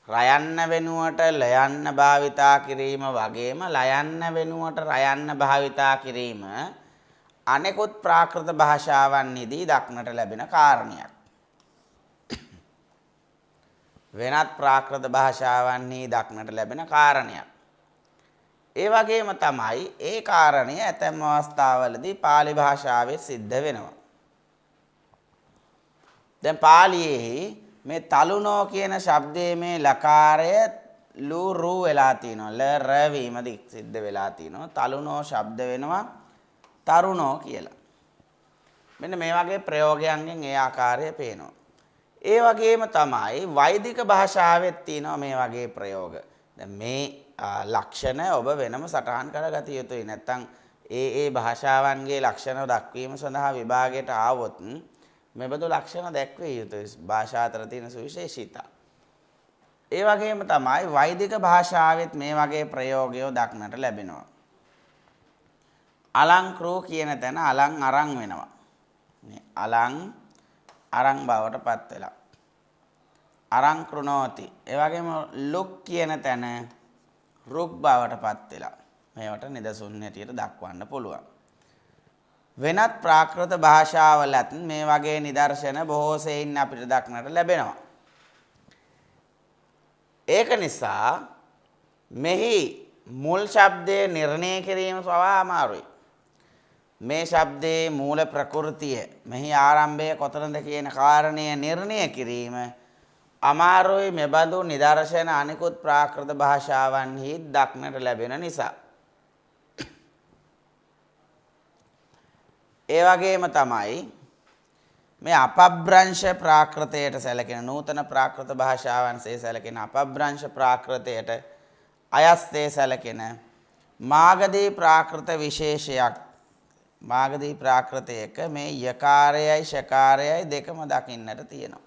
රයන්න වෙනුවට ලයන්න භාවිතා කිරීම වගේම ලයන්න වෙනුවට රයන්න භාවිතා කිරීම අනෙකුත් ප්‍රාකෘත භාෂාවන්හිදී දක්නට ලැබෙන කාරණයක්. වෙනත් ප්‍රාකෘත භාෂාවන්හි දක්නට ලැබෙන කාරණයක්. ඒ වගේම තමයි ඒ කාරණය ඇතැම් අවස්ථාවලදී පාලි භාෂාවේ සිද්ධ වෙනවා. දැන් පාලියේ මේ තලුනෝ කියන ශබ්දයේ මේ ලකාරය ලු රු වෙලා තියෙනවා. ල ර වීමදී සිද්ධ වෙලා තියෙනවා. තලුනෝ ශබ්ද වෙනවා තරුණෝ කියලා. මෙන්න මේ වගේ ප්‍රයෝගයන්ගෙන් ඒ ආකාරය පේනවා. ඒ වගේම තමයි වෛදික භාෂාවෙත් තියෙනවා මේ වගේ ප්‍රයෝග. දැන් මේ ලක්ෂණ ඔබ වෙනම සටහන් කරගත යුතුයි. නැත්නම් ඒ භාෂාවන්ගේ ලක්ෂණ දක්වීම සඳහා විභාගයට ආවොත් මෙබඳු ලක්ෂණ දැක්විය යුතුයි. භාෂා අතර තියෙන සුවිශේෂීතා. ඒ වගේම තමයි වෛදික භාෂාවෙත් මේ වගේ ප්‍රයෝගයෝ දක්නට ලැබෙනවා. අලංකෘ කියන තැන අලං අරන් වෙනවා. අලං අරන් බවට පත් වෙලා. අරංකෘණෝති. ඒ වගේම ලුක් කියන තැන රුක් බවට පත් වෙලා. මේවට නිදසුන් හැටියට දක්වන්න පුළුවන්. වෙනත් ප්‍රාකෘත භාෂාවලත් මේ වගේ නිදර්ශන බොහෝ සෙයින් අපිට දක්නට ලැබෙනවා. ඒක නිසා මෙහි මුල් ශබ්දය නිර්ණය කිරීම පවා අමාරුයි. මේ ශබ්දයේ මූල ප්‍රകൃතිය මෙහි ආරම්භය කොතනද කියන කාරණය නිර්ණය කිරීම අමාරුයි. මෙබඳු නිදර්ශන අනිකුත් ප්‍රාකෘත භාෂාවන්හි දක්නට ලැබෙන නිසා. ඒ වගේම තමයි මේ අපබ්‍රංශ ප්‍රාකෘතයට සැලකෙන නූතන ප්‍රාකෘත භාෂාවන්සේ සැලකෙන අපබ්‍රංශ ප්‍රාකෘතයට අයස්තේ සැලකෙන මාගදී ප්‍රාකෘත විශේෂයක් මාගදී ප්‍රාකෘතයක මේ යකාරයයි ශකාරයයි දෙකම දකින්නට තියෙනවා.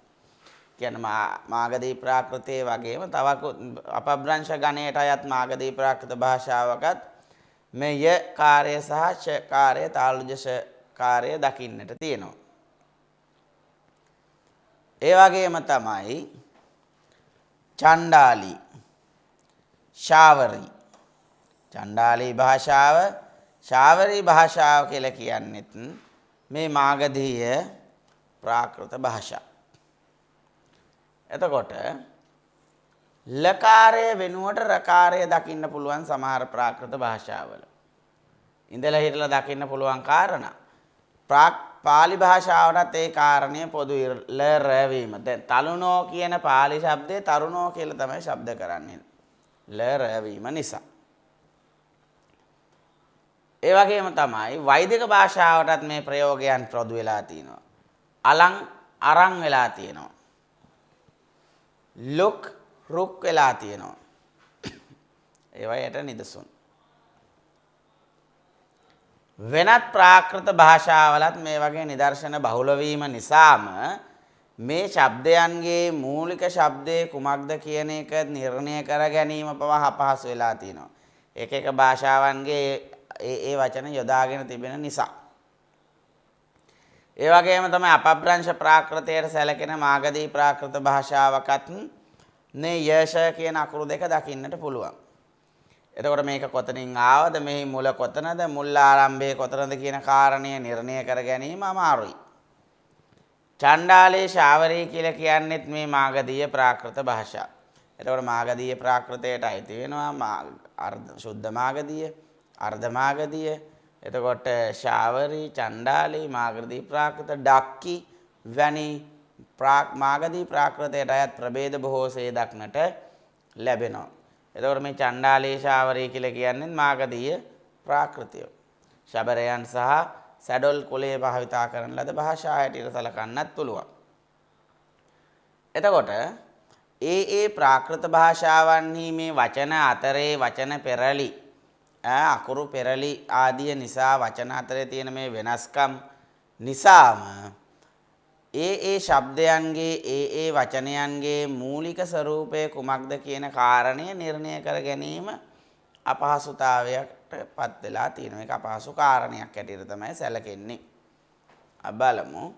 කියන්නේ මාගදී ප්‍රාකෘතයේ වගේම තව අපබ්‍රංශ ගණයට අයත් මාගදී ප්‍රාකෘත භාෂාවකත් මේ යකාරය සහ ශකාරය තාලුජ ශකාරය දකින්නට තියෙනවා. ඒ වගේම තමයි චණ්ඩාලි ශාවරි චණ්ඩාලි භාෂාව ශාවරි භාෂාව කියලා කියන්නේත් මේ මාගධීය ප්‍රාකෘත භාෂා. එතකොට ලකාරය වෙනුවට රකාරය දකින්න පුළුවන් සමහර ප්‍රාකෘත භාෂාවල. ඉඳලා හිටලා දකින්න පුළුවන් කාරණා. පාලි භාෂාවටත් ඒ කාරණය පොදුයි ල රැවීම. දැන් තලුණෝ කියන පාලි શબ્දේ තරුණෝ කියලා තමයි શબ્ද කරන්නේ. ල රැවීම නිසා. ඒ වගේම තමයි වෛදික භාෂාවටත් මේ ප්‍රයෝගයන් පොදු වෙලා තිනවා. අලං අරන් වෙලා තියෙනවා. ලොක් රුක් වෙලා තියෙනවා. ඒවයට නිදසුන්. වෙනත් ප්‍රාකෘත භාෂාවලත් මේ වගේ නිදර්ශන බහුල වීම නිසාම මේ ශබ්දයන්ගේ මූලික ශබ්දේ කුමක්ද කියන එක නිර්ණය කර ගැනීම පවා අපහසු වෙලා තියෙනවා. එක එක භාෂාවන්ගේ ඒ වචන යොදාගෙන තිබෙන නිසා. ඒ වගේම තමයි අපබ්‍රංශ ප්‍රාකෘතයට සැලකෙන මාගදී ප්‍රාකෘත භාෂාවකත් මේ යශ කියන අකුරු දෙක දකින්නට පුළුවන්. එතකොට මේක කොතනින් ආවද මෙහි මුල කොතනද මුල් ආරම්භයේ කොතනද කියන කාරණය නිර්ණය කර ගැනීම අමාරුයි. චණ්ඩාලේ ශාවරී කියලා කියන්නේත් මේ මාගධීය ප්‍රාකෘත භාෂා. එතකොට මාගධීය ප්‍රාකෘතයට අයිති වෙනවා ශුද්ධ මාගධීය, අර්ධ මාගධීය, එතකොට ශාවරී, චණ්ඩාලී, මාගධී ප්‍රාකෘත, ඩක්කි වැනි මාගධී ප්‍රාකෘතයට අයත් ප්‍රභේද බොහෝසේ දක්නට ලැබෙනවා. එතකොට මේ චණ්ඩාලී ශාවරී කියලා කියන්නේ මාගධීය ප්‍රාකෘතය. ශබරයන් සහ සැඩොල් කුලයේ භාවිතා කරන ලද භාෂා හැටියට සලකන්නත් පුළුවන්. එතකොට ඒ ප්‍රාකෘත භාෂාවන්හි මේ වචන අතරේ වචන පෙරලි අකුරු පෙරලි ආදිය නිසා වචන අතරේ තියෙන මේ වෙනස්කම් නිසාම ඒ ශබ්දයන්ගේ ඒ වචනයන්ගේ මූලික ස්වરૂපය කුමක්ද කියන කාරණය නිර්ණය කර ගැනීම අපහසුතාවයකට පත් වෙලා තියෙනවා. ඒක අපහසු කාරණයක් හැටියට තමයි සැලකෙන්නේ. බලමු.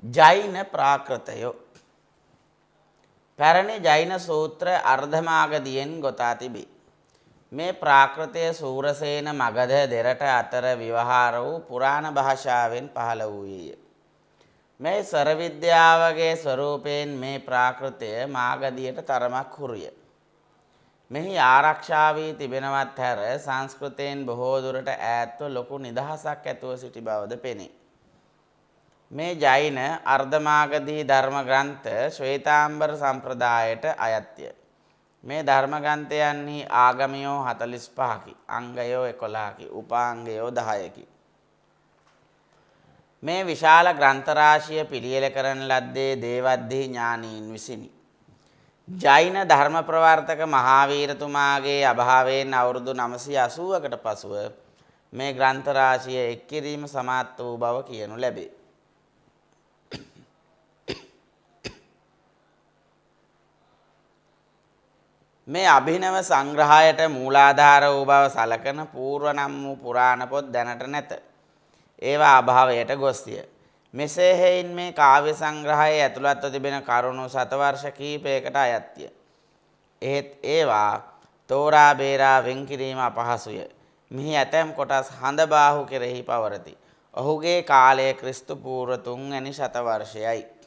ජෛන ප්‍රාකෘතයෝ පැරණි ජෛන සූත්‍ර අර්ධමාගධියෙන් ගොතා තිබේ. මේ ප්‍රාකෘතය සූරසේන මගධ දෙරට අතර විවහාර වූ පුරාණ භාෂාවෙන් පහළ වූයේය. මේ ස්වර විද්‍යාවගේ ස්වරූපයෙන් මේ ප්‍රාකෘතය මාගධියට තරමක් හුරුය. මෙහි ආරක්ෂා වී තිබෙනවත් හැර සංස්කෘතයෙන් බොහෝ දුරට ඈත්ව ලොකු නිදහසක් ඇතුව සිටි බවද පෙනේ. මේ ජෛන අර්ධමාගධී ධර්ම ග්‍රන්ථ ශ්වේතාම්බර සම්ප්‍රදායට අයත්ය. මේ ධර්ම ග්‍රන්ථයන්හි ආගමයෝ 45කි, අංගයෝ 11කි, උපාංගයෝ 10කි. මේ විශාල ග්‍රන්ථ රාශිය පිළියෙල කරන ලද්දේ දේවද්දී ඥානීන් විසිනි. ජෛන ධර්ම ප්‍රවර්තක මහාවීරතුමාගේ අභාවයෙන් අවුරුදු 980කට පසුව මේ ග්‍රන්ථ රාශිය එක් කිරීම සමාප්ත වූ බව කියනු ලැබේ. මේ අභිනව සංග්‍රහයට මූලාධාර වූ බව සලකන පූර්ව නම් වූ පුරාණ පොත් දැනට නැත. ඒවා අභාවයට ගොස්ය. මෙසේ හේයින් මේ කාව්‍ය සංග්‍රහයේ ඇතුළත්ව තිබෙන කරුණු සතවර්ෂ කිහිපයකට අයත්ය. එහෙත් ඒවා තෝරා බේරා වෙන් කිරීම අපහසුය. මෙහි ඇතැම් කොටස් හඳබාහු කෙරෙහි පවරති. ඔහුගේ කාලය ක්‍රිස්තු පූර්ව 3 වැනි ශතවර්ෂයයි.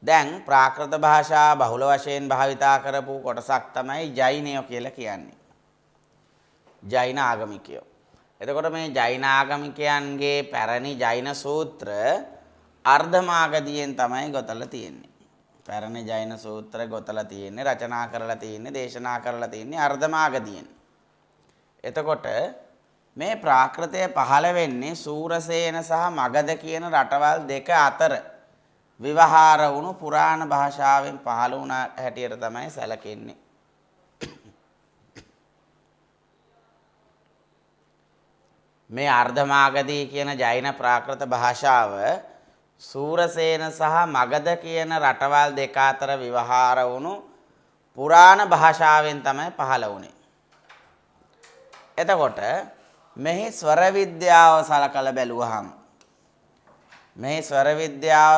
දැන් ප්‍රාකෘත භාෂා බහුල වශයෙන් භාවිතා කරපු කොටසක් තමයි ජෛනයෝ කියලා කියන්නේ. ජෛන ආගමිකයෝ. එතකොට මේ ජෛන ආගමිකයන්ගේ පැරණි ජෛන සූත්‍ර අර්ධමාගධියෙන් තමයි ගොතලා තියෙන්නේ. පැරණි ජෛන සූත්‍ර ගොතලා තියෙන්නේ, රචනා කරලා තියෙන්නේ, දේශනා කරලා තියෙන්නේ අර්ධමාගධියෙන්. එතකොට මේ ප්‍රාකෘතය පහළ වෙන්නේ සූරසේන සහ මගධ කියන රටවල් දෙක අතර විවහාර වුණු පුරාණ භාෂාවෙන් පහළ වුණ හැටියට තමයි සැලකෙන්නේ. මේ අර්ධමාගධී කියන ජෛන ප්‍රාකෘත භාෂාව සූරසේන සහ මගධ කියන රටවල් දෙක අතර විවහාර වුණු පුරාණ භාෂාවෙන් තමයි පහළ වුණේ. එතකොට මෙහි ස්වර විද්‍යාව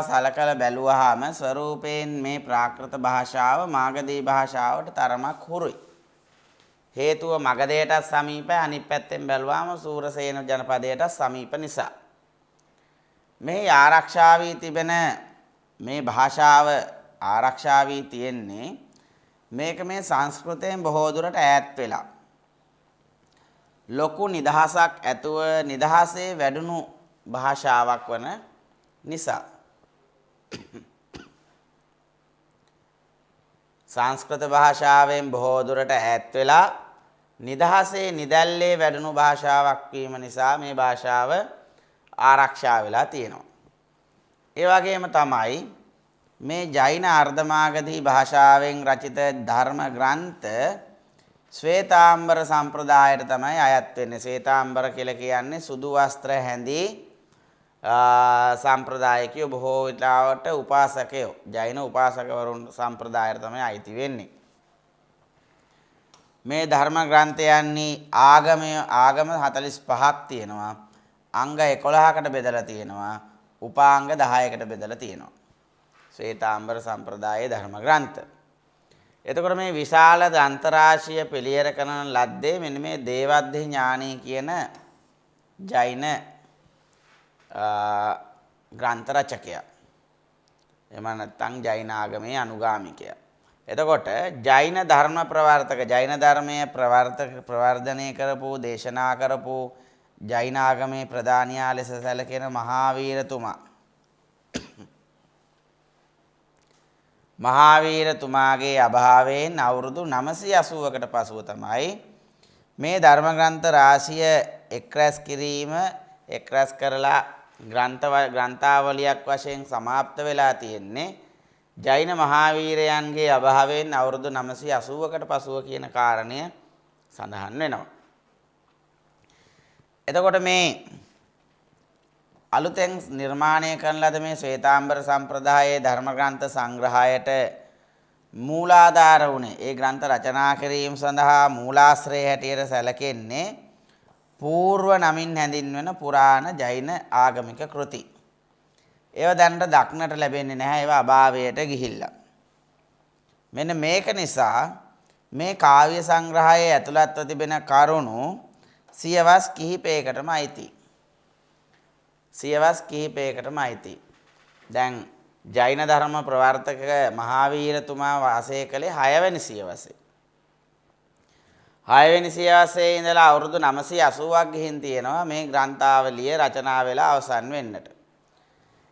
සලකලා බැලුවහම ස්වරූපයෙන් මේ ප්‍රාකෘත භාෂාව මාගධී භාෂාවට තරමක් හුරුයි. හේතුව මගධයටත් සමීපයි, අනිත් පැත්තෙන් බැලුවාම සූරසේන ජනපදයටත් සමීප නිසා. මෙහි ආරක්ෂා වී තිබෙන මේ භාෂාව ආරක්ෂා වී තියෙන්නේ මේක මේ සංස්කෘතයෙන් බොහෝ දුරට ඈත් වෙලා. ලොකු නිදහසක් ඇතුව නිදහසේ වැඩුණු භාෂාවක් වන නිසා. සංස්කෘත භාෂාවෙන් බොහෝ දුරට ඈත් වෙලා නිදහසේ නිදැල්ලේ වැඩුණු භාෂාවක් වීම නිසා මේ භාෂාව ආරක්ෂා වෙලා තියෙනවා. ඒ වගේම තමයි මේ ජෛන අර්ධමාගධී භාෂාවෙන් රචිත ධර්ම ග්‍රන්ථ ශ්වේතාම්බර සම්ප්‍රදායට තමයි අයත් වෙන්නේ. ශ්වේතාම්බර කියලා කියන්නේ සුදු වස්ත්‍ර හැඳී සම්ප්‍රදායිකයෝ බොහෝ විටාවට උපාසකයෝ ජෛන උපාසකවරුන් සම්ප්‍රදායට තමයි අයිති වෙන්නේ. මේ ධර්ම ග්‍රන්ථයන්හි ආගම 45ක් තියෙනවා. අංග 11කට බෙදලා තියෙනවා. උපාංග 10කට බෙදලා තියෙනවා. ශ්වේතාම්බර සම්ප්‍රදායේ ධර්ම ග්‍රන්ථ. එතකොට මේ විශාල ග්‍රන්ථ රාශිය පිළියෙල කරන ලද්දේ මෙන්න මේ දේවද්දි ඥානී කියන ජෛන ග්‍රන්ථ රචකයා. එහෙම නැත්නම් ජෛන ආගමේ අනුගාමිකයා. එතකොට ජෛන ධර්ම ප්‍රවර්තක, ජෛන ධර්මයේ ප්‍රවර්ධනය කරපු, දේශනා කරපු ජෛන ආගමේ ප්‍රධානියා ලෙස සැලකෙන මහාවීරතුමා. මහාවීරතුමාගේ අභාවයෙන් අවුරුදු 980කට පසුව තමයි මේ ධර්ම ග්‍රන්ථ රාශිය එක්රැස් කරලා ග්‍රන්ථාවලියක් වශයෙන් සමාප්ත වෙලා තියෙන්නේ. ජෛන මහාවීරයන්ගේ අභාවයෙන් අවුරුදු 980කට පසුව කියන කාරණය සඳහන් වෙනවා. එතකොට මේ අලුතෙන් නිර්මාණය කරන ලද මේ ශ්වේතාම්බර සම්ප්‍රදායේ ධර්ම ග්‍රන්ථ සංග්‍රහයට මූලාධාර වුණේ, ඒ ග්‍රන්ථ රචනා කිරීම සඳහා මූලාශ්‍රය හැටියට සැලකෙන්නේ పూర్ව නමින් හැඳින්වෙන පුරාණ ජෛන ආගමික කෘති. ඒවා දැනට දක්නට ලැබෙන්නේ නැහැ, ඒවා අභාවයට ගිහිල්ලා. මෙන්න මේක නිසා මේ කාව්‍ය සංග්‍රහයේ ඇතුළත්ව තිබෙන කරුණු සියවස් කිහිපයකටම අයිති. දැන් ජෛන ධර්ම ප්‍රවර්තක මහාවීරතුමා වාසය කළේ 6 වෙනි සියවසේ. 6 වෙනි සියවසේ ඉඳලා අවුරුදු 980ක් ගිහින් තියෙනවා මේ ග්‍රන්ථාවලිය රචනා වෙලා අවසන් වෙන්නට.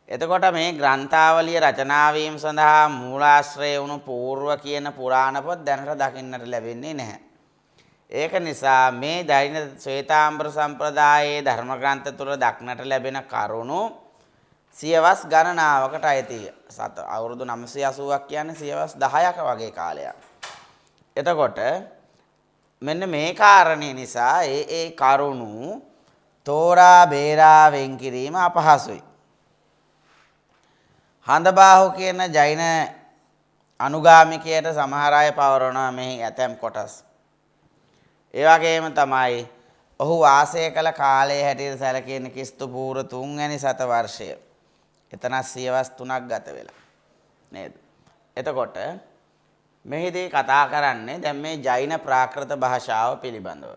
එතකොට මේ ග්‍රන්ථාවලිය රචනා වීම සඳහා මූලාශ්‍රය වුණු పూర్ව කියන පුරාණ පොත් දැනට දකින්නට ලැබෙන්නේ නැහැ. ඒක නිසා මේ ජෛන ශ්වේතාම්බර සම්ප්‍රදායේ ධර්ම ග්‍රන්ථ තුල දක්නට ලැබෙන කරුණු සියවස් ගණනාවකට අයිතියි. අවුරුදු 980ක් කියන්නේ සියවස් 10ක වගේ කාලයක්. එතකොට මෙන්න මේ කාරණේ නිසා ඒ කරුණු තෝරා බේරා වෙන් කිරීම අපහසුයි. හඳබාහු කියන ජෛන අනුගාමිකයට සමහර අය පවරනවා මෙහි ඇතැම් කොටස්. ඒ වගේම තමයි ඔහු වාසය කළ කාලයේ හැටියට සැලකෙන ක්‍රිස්තු පූර්ව 3 වැනි සතවර්ෂය. එතන සියවස් 3ක් ගත වෙලා නේද? එතකොට මෙහිදී කතා කරන්නේ දැන් මේ ජෛන ප්‍රාකෘත භාෂාව පිළිබඳව.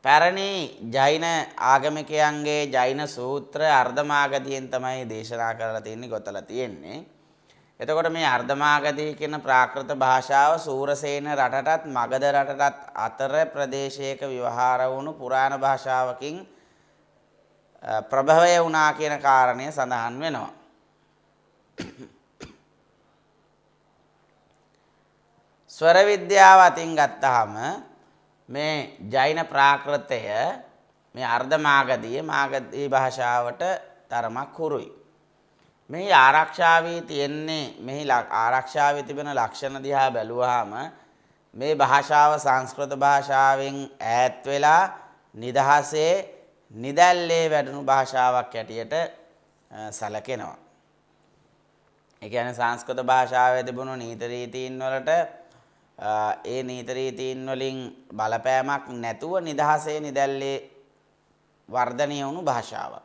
පැරණි ජෛන ආගමිකයන්ගේ ජෛන සූත්‍ර අර්ධමාගධියෙන් තමයි දේශනා කරලා තියෙන්නේ, ගොතලා තියෙන්නේ. එතකොට මේ අර්ධමාගධී කියන ප්‍රාකෘත භාෂාව සූරසේන රටටත් මගධ රටටත් අතර ප්‍රදේශයක විවහාර වුණු පුරාණ භාෂාවකින් ප්‍රභවය වුණා කියන කාරණය සඳහන් වෙනවා. ස්වර විද්‍යාව අතින් ගත්තාම මේ ජෛන ප්‍රාකෘතය මේ අර්ධ මාගධී භාෂාවට තරමක් හුරුයි. මෙහි ආරක්ෂා වී තියෙන්නේ මෙහි ආරක්ෂා වී තිබෙන ලක්ෂණ දිහා බැලුවාම මේ භාෂාව සංස්කෘත භාෂාවෙන් ඈත් වෙලා නිදහසේ නිදැල්ලේ වැඩුණු භාෂාවක් හැටියට සැලකෙනවා. ඒ කියන්නේ සංස්කෘත භාෂාවේ තිබුණු නීති රීතීන් වලට ඒ නීති රීතීන් වලින් බලපෑමක් නැතුව නිදහසේ නිදැල්ලේ වර්ධනය වුණු භාෂාවක්.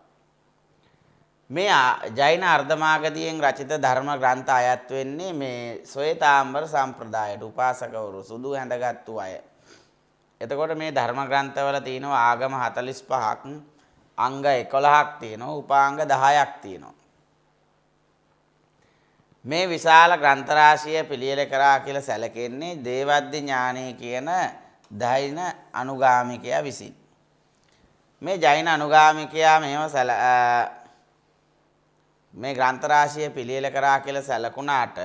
මේ ජෛන අර්ධමාගධියෙන් රචිත ධර්ම ග්‍රන්ථ අයත් වෙන්නේ මේ ශ්වේතාම්බර සම්ප්‍රදායට උපාසකවරු සුදු ඇඳගත්තු අය. එතකොට මේ ධර්ම ග්‍රන්ථවල තියෙනවා ආගම 45ක්, අංග 11ක් තියෙනවා, උපාංග 10ක් තියෙනවා. මේ විශාල ග්‍රන්ථ රාශිය පිළියෙල කරා කියලා සැලකෙන්නේ දේවද්දි ඥානය කියන ජෛන අනුගාමිකයා විසින්. මේ ජෛන අනුගාමිකයා මේ ග්‍රන්ථ රාශිය පිළියෙල කරා කියලා සැලකුණාට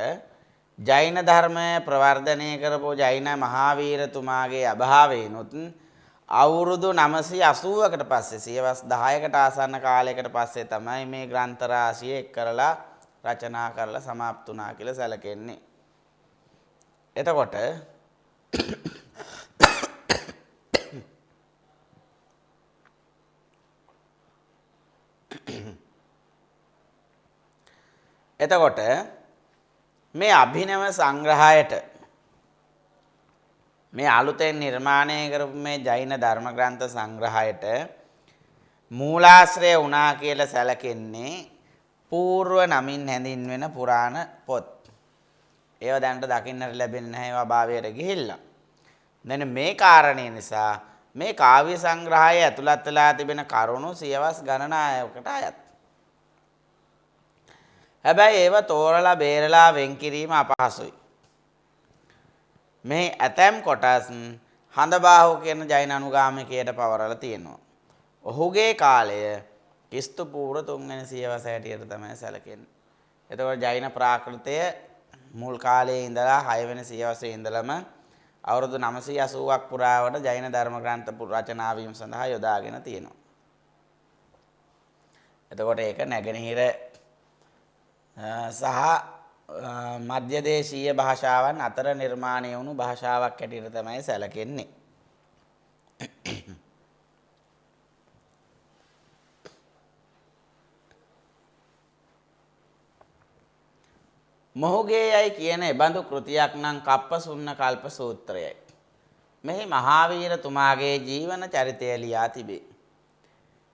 ජෛන ධර්මය ප්‍රවර්ධනය කරපු ජෛන මහාවීරතුමාගේ අභාවයෙන්ුත් අවුරුදු 980කට පස්සේ සියවස් 10කට ආසන්න කාලයකට පස්සේ තමයි මේ ග්‍රන්ථ රාශිය එක් කරලා රචනා කරලා සමාප්ත වුණා කියලා සැලකෙන්නේ. එතකොට මේ අභිනව සංග්‍රහයට මේ අලුතෙන් නිර්මාණය කරපු මේ ජෛන ධර්ම ග්‍රන්ථ සංග්‍රහයට මූලාශ්‍රය වුණා කියලා සැලකෙන්නේ పూర్ව නමින් හැඳින්වෙන පුරාණ පොත්. ඒවා දැනට දකින්නට ලැබෙන්නේ නැහැ, ඒවා භාවයට ගිහිල්ලා. දැන් මේ කාරණේ නිසා මේ කාව්‍ය සංග්‍රහය ඇතුළත් වෙලා තිබෙන කරුණු සියවස් ගණනාවකට අයත්. හැබැයි ඒව තෝරලා බේරලා වෙන් කිරීම අපහසුයි. මේ ඇතැම් කොටස් හඳබාහු කියන ජෛන අනුගාමිකයට පවරලා තියෙනවා. ඔහුගේ කාලය ක්‍රිස්තු පූර්ව 3 වෙනි සියවස හැටියට තමයි සැලකෙන්නේ. එතකොට ජෛන ප්‍රාකෘතය මුල් කාලයේ ඉඳලා 6 වෙනි සියවසේ ඉඳලම අවුරුදු 980ක් පුරාවට ජෛන ධර්ම ග්‍රන්ථ රචනා වීම සඳහා යොදාගෙන තියෙනවා. එතකොට ඒක නැගෙනහිර සහ මධ්‍ය දේශීය භාෂාවන් අතර නිර්මාණය වුණු භාෂාවක් හැටියට තමයි සැලකෙන්නේ. මොහුගේ යයි කියන එබඳු කෘතියක් නම් කප්පසුන්න කල්ප සූත්‍රයයි. මෙහි මහාවීරතුමාගේ ජීවන චරිතය ලියා තිබේ.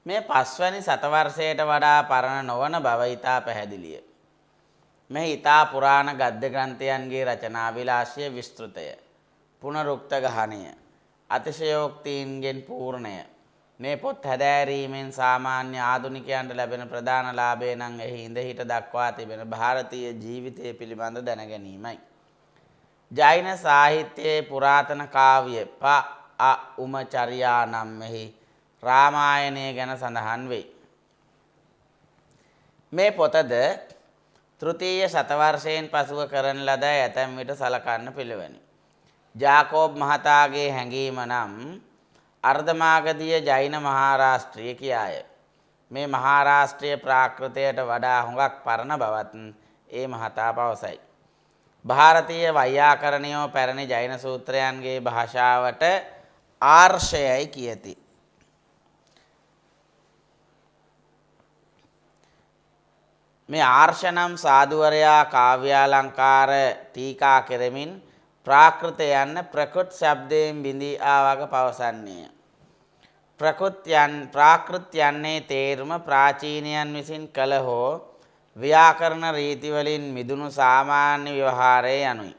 මේ 5 වැනි සතවර්ෂයට වඩා පරණ නොවන බව ඉතා පැහැදිලිය. මෙහි ඉතා පුරාණ ගද්‍ය ග්‍රන්ථයන්ගේ රචනා විලාසය විස්තෘතය. පුනරුක්ත ගහණය. අතිශයෝක්තීන්ගෙන් පූර්ණය. මේ පොත් හැදෑරීමෙන් සාමාන්‍ය ආධුනිකයන්ට ලැබෙන ප්‍රධාන ලාභය නම් එහි ඉඳහිට දක්වා තිබෙන ಭಾರತೀಯ ජීවිතය පිළිබඳ දැන ගැනීමයි. ජෛන සාහිත්‍යයේ පුරාතන කාව්‍ය උමචරියා නම් මෙහි රාමායනය ගැන සඳහන් වෙයි. මේ පොතද තෘතීය ශතවර්ෂයෙන් පසුව කරන ලද ඇතැම් විට සලකන්න පිළිවනි. ජාකෝබ් මහතාගේ හැඟීම නම් අර්ධමාගධීය ජෛන මහාරාෂ්ට්‍රීය කියාය. මේ මහාරාෂ්ට්‍රීය ප්‍රාකෘතයට වඩා හුඟක් පරණ බවත් ඒ මහතා පවසයි. ಭಾರತೀಯ වෛයාකරණයෝ පැරණි ජෛන සූත්‍රයන්ගේ භාෂාවට ආර්ෂයයි කියති. මේ ආර්ෂ නම් සාදුවරයා කාව්‍යාලංකාර ටීකා කෙරෙමින් ප්‍රාකෘත යන්න ප්‍රකෘත් ශබ්දයෙන් බිඳී ආවක පවසන්නේය. ප්‍රාකෘත් යන්නේ තේරුම ප්‍රාචීනයන් විසින් කළ හෝ ව්‍යාකරණ රීතිවලින් මිදුණු සාමාන්‍ය ව්‍යවහාරය යනුයි.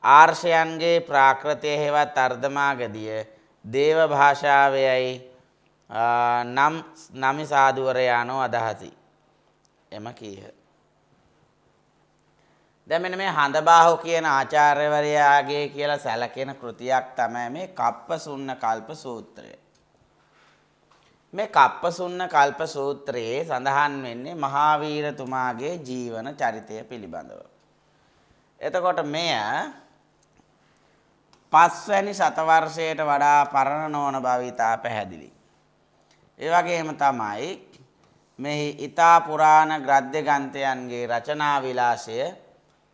ආර්ෂයන්ගේ ප්‍රාකෘතය හෙවත් අර්ධමාගධිය දේව භාෂාවයයි නමි සාදුවරයානෝ අදහසි. එම කීහ. දැන් මෙන්න මේ හඳබාහු කියන ආචාර්යවරයාගේ කියලා සැලකෙන කෘතියක් තමයි මේ කප්පසුන්න කල්ප සූත්‍රය. මේ කප්පසුන්න කල්ප සූත්‍රයේ සඳහන් වෙන්නේ මහාවීරතුමාගේ ජීවන චරිතය පිළිබඳව. එතකොට මෙය පස්වැනි ශතවර්ෂයට වඩා පරණ නොවන බව ඉතා පැහැදිලි. ඒ වගේම තමයි මෙහි ඉතා පුරාණ ග්‍රන්ථ ග්‍රන්ථයන්ගේ රචනා විලාසය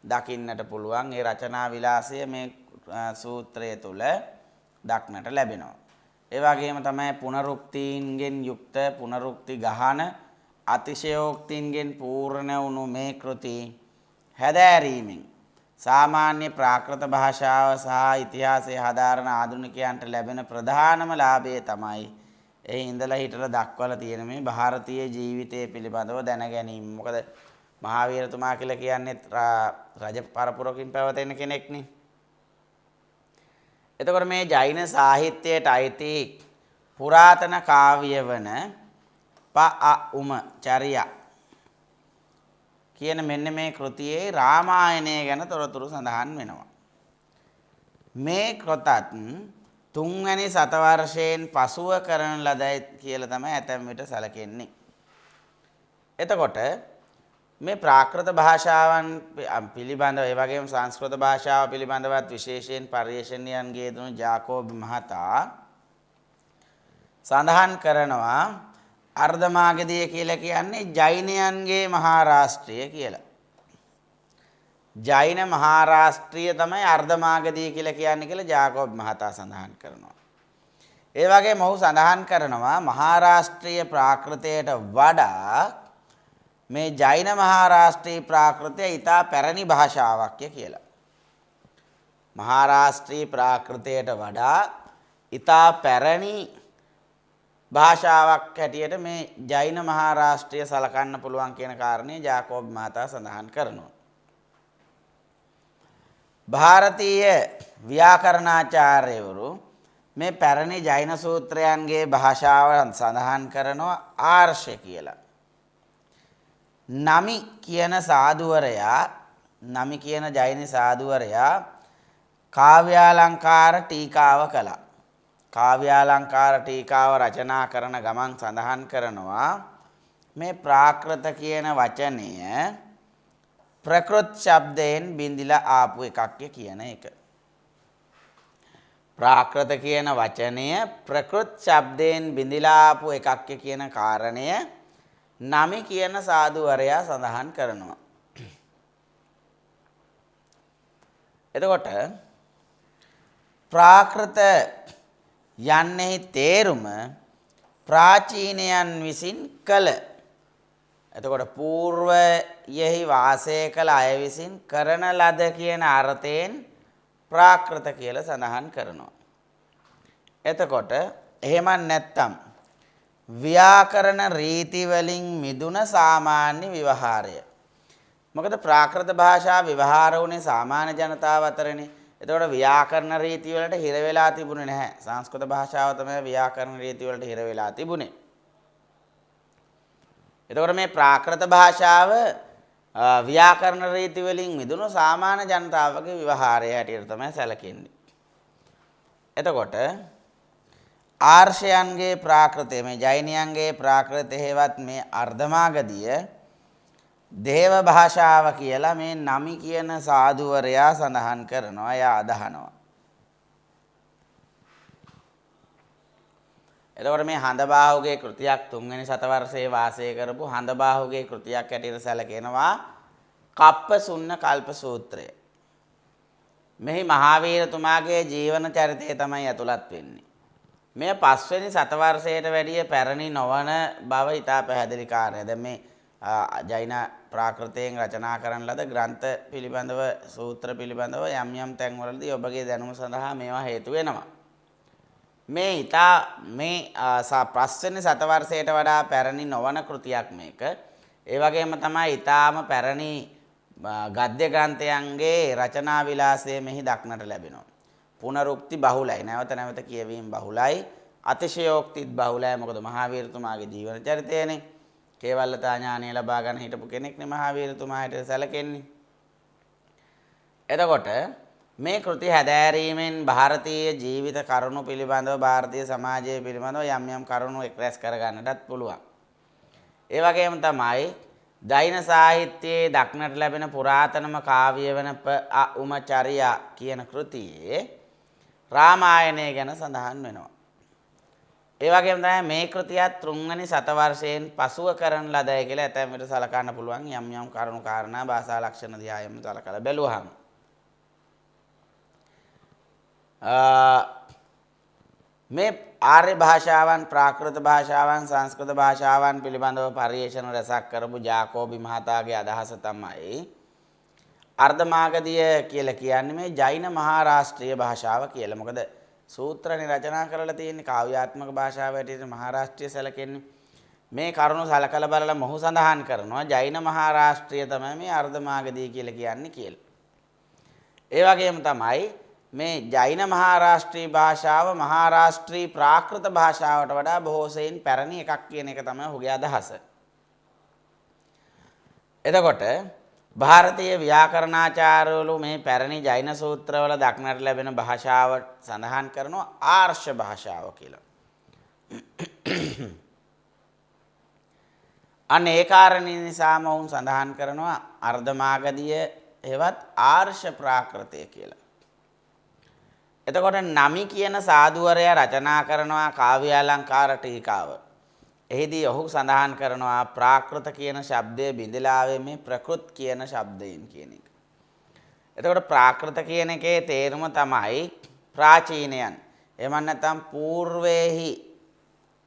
දකින්නට පුළුවන්. ඒ රචනා විලාසය මේ සූත්‍රය තුල දක්නට ලැබෙනවා. ඒ වගේම තමයි පුනරුක්තීන්ගෙන් යුක්ත පුනරුක්ති ගහන අතිශයෝක්තින්ගෙන් පූර්ණ වුණු මේ කෘති හැදෑරීමෙන් සාමාන්‍ය ප්‍රාකෘත භාෂාව සහ ඉතිහාසය හදාරන ආධුනිකයන්ට ලැබෙන ප්‍රධානම ලාභය තමයි එහි ඉඳලා හිටලා දක්වලා තියෙන මේ ಭಾರತೀಯ ජීවිතය පිළිබඳව දැන ගැනීම. මොකද මහාවීරතුමා කියලා කියන්නේ රජ පරපුරකින් පැවතෙන කෙනෙක්නේ. එතකොට මේ ජෛන සාහිත්‍යයට අයිති පුරාතන කාව්‍ය වන පඅඋම චරියා කියන මෙන්න මේ කෘතියේ රාමායනය ගැන තොරතුරු සඳහන් වෙනවා. මේ ක්‍රතත් තුන්වැනි සතවර්ෂයෙන් පසුව කරන ලදයි කියලා තමයි ඇතැම් විට සැලකෙන්නේ. එතකොට මේ ප්‍රාකෘත භාෂාවන් පිළිබඳව ඒ වගේම සංස්කෘත භාෂාව පිළිබඳවත් විශේෂයෙන් පර්යේෂණයන්ගේ දුණු ජාකෝබ් මහතා සඳහන් කරනවා අර්ධමාගධිය කියලා කියන්නේ ජෛනයන්ගේ මහාරාෂ්ට්‍රය කියලා. ජෛන මහාරාෂ්ට්‍රය තමයි අර්ධමාගධිය කියලා කියන්නේ කියලා ජාකෝබ් මහතා සඳහන් කරනවා. ඒ වගේම ඔහු සඳහන් කරනවා මහාරාෂ්ට්‍රීය ප්‍රාකෘතයට වඩා මේ ජෛන මහාරාෂ්ට්‍රීය ප්‍රාකෘතය ඉතා පැරණි භාෂාවක් කියලා. මහාරාෂ්ට්‍රීය ප්‍රාකෘතයට වඩා ඉතා පැරණි භාෂාවක් හැටියට මේ ජෛන මහාරාෂ්ට්‍රය සලකන්න පුළුවන් කියන කාරණේ ජාකෝබ් මහතා සඳහන් කරනවා. ಭಾರತೀය ව්‍යාකරණාචාර්යවරු මේ පැරණි ජෛන සූත්‍රයන්ගේ භාෂාව සඳහන් කරනවා ආර්ෂ කියලා. නමි කියන සාදුවරයා නමි කියන ජෛන සාදුවරයා කාව්‍යාලංකාර ටීකාව කළා. කාව්‍යාලංකාර ටීකාව රචනා කරන ගමන් සඳහන් කරනවා මේ ප්‍රාකෘත කියන වචනය ප්‍රකෘත් ශබ්දයෙන් බිඳිලා ආපු එකක් කියන එක. ප්‍රාකෘත කියන වචනය ප්‍රකෘත් ශබ්දයෙන් බිඳිලා ආපු එකක් කියන කාරණය නමි කියන සාදුවරයා සඳහන් කරනවා. එතකොට ප්‍රාකෘත යන්නෙහි තේරුම ප්‍රාචීනයන් විසින් කළ. එතකොට పూర్වයෙහි වාසය කළ අය විසින් කරන ලද කියන අර්ථයෙන් ප්‍රාකෘත කියලා සඳහන් කරනවා. එතකොට එහෙම නැත්තම් ව්‍යාකරණ රීති වලින් මිදුන සාමාන්‍ය ව්‍යවහාරය. මොකද ප්‍රාකෘත භාෂාව ව්‍යවහාර වුණේ සාමාන්‍ය ජනතාව අතරනේ. එතකොට ව්‍යාකරණ රීති වලට හිර වෙලා තිබුණේ නැහැ. සංස්කෘත භාෂාව තමයි ව්‍යාකරණ රීති වලට හිර වෙලා තිබුණේ. එතකොට මේ ප්‍රාකෘත භාෂාව ව්‍යාකරණ රීති වලින් මිදුණු සාමාන්‍ය ජනතාවගේ ව්‍යවහාරය හැටියට තමයි සැලකෙන්නේ. එතකොට ආර්ෂයන්ගේ ප්‍රාකෘතය මේ ජෛනයන්ගේ ප්‍රාකෘතය හේවත් මේ අර්ධමාගධිය දේව භාෂාව කියලා මේ නමි කියන සාදුවරයා සඳහන් කරනවා. එයා අදහනවා. එතකොට මේ හඳබාහුගේ කෘතියක් තුන්වෙනි සතවර්ෂයේ වාසය කරපු හඳබාහුගේ කෘතියක් හැටියට සැලකෙනවා කප්පසුන්න කල්ප සූත්‍රය. මෙහි මහාවීරතුමාගේ ජීවන චරිතය තමයි ඇතුළත් වෙන්නේ. මේ පස්වෙනි සතවර්ෂයට වැඩිය පැරණි නොවන බව ඉතා පැහැදිලි කාරණය. දැන් මේ ජෛන ප්‍රාකෘතයෙන් රචනා කරන ලද ග්‍රන්ථ පිළිබඳව සූත්‍ර පිළිබඳව යම් යම් තැන්වලදී ඔබගේ දැනුම සඳහා මේවා හේතු වෙනවා. මේ ඉතා මේ පස්වෙනි සතවර්ෂයට වඩා පැරණි නොවන කෘතියක් මේක. ඒ වගේම තමයි ඉතාම පැරණි ගද්‍ය ග්‍රන්ථයන්ගේ රචනා විලාසය මෙහි දක්නට ලැබෙනවා. පුනරුක්ති බහුලයි. නැවත නැවත කියවීම බහුලයි. අතිශයෝක්තිත් බහුලයි. මොකද මහාවීරතුමාගේ ජීවන චරිතයනේ. කේවල්ලතා ඥානය ලබා ගන්න හිටපු කෙනෙක්නේ මහාවීරතුමාට සැලකෙන්නේ. එතකොට මේ කෘති හැදෑරීමෙන් ಭಾರತೀಯ ජීවිත කරුණු පිළිබඳව ಭಾರತೀಯ සමාජය පිළිබඳව යම් යම් කරුණු එක්රැස් කරගන්නටත් පුළුවන්. ඒ වගේම තමයි ජෛන සාහිත්‍යයේ දක්නට ලැබෙන පුරාතනම කාව්‍ය වන පඅඋම චරියා කියන කෘතියේ රාමායනය ගැන සඳහන් වෙනවා. ඒ වගේම තමයි මේ කෘතියත් 3 වෙනි සතවර්ෂයෙන් පසුව කරන ලදයි කියලා ඇතැම් විට සලකන්න පුළුවන් යම් යම් කරුණු කාරණා භාෂා ලක්ෂණ දිහායම සලකලා බැලුවහම. මේ ආර්ය භාෂාවන් ප්‍රාකෘත භාෂාවන් සංස්කෘත භාෂාවන් පිළිබඳව පරිශන රැසක් කරපු ජාකෝබි මහතාගේ අදහස තමයි අර්ධමාගධිය කියලා කියන්නේ මේ ජෛන මහාරාෂ්ට්‍රීය භාෂාව කියලා. මොකද සූත්‍රණි රචනා කරලා තියෙන්නේ කාව්‍යාත්මක භාෂාව හැටියට මහාරාෂ්ට්‍රීය සැලකෙන්නේ. මේ කරුණු සලකලා බලලා මොහු සඳහන් කරනවා ජෛන මහාරාෂ්ට්‍රීය තමයි මේ අර්ධමාගධිය කියලා කියන්නේ කියලා. ඒ වගේම තමයි මේ ජෛන මහාරාෂ්ට්‍රී භාෂාව මහාරාෂ්ට්‍රී ප්‍රාකෘත භාෂාවට වඩා බොහෝ සෙයින් පැරණි එකක් කියන එක තමයි ඔහුගේ අදහස. එතකොට ಭಾರತೀಯ ව්‍යාකරණාචාර්යවරු මේ පැරණි ජෛන සූත්‍රවල දක්නට ලැබෙන භාෂාව සඳහන් කරනවා ආර්ෂ භාෂාව කියලා. අන්න ඒ කාරණේ නිසාම වුන් සඳහන් කරනවා අර්ධමාගධිය එවත් ආර්ෂ ප්‍රාකෘතය කියලා. එතකොට නමි කියන සාදුවරයා රචනා කරනවා කාව්‍ය අලංකාර ටීකාව. එහිදී ඔහු සඳහන් කරනවා ප්‍රාකෘත කියන ශබ්දය බිඳලා ආවේ මේ ප්‍රකෘත් කියන ශබ්දයෙන් කියන එක. එතකොට ප්‍රාකෘත කියන එකේ තේරුම තමයි ප්‍රාචීනයන්. එහෙම නැත්නම් పూర్වේහි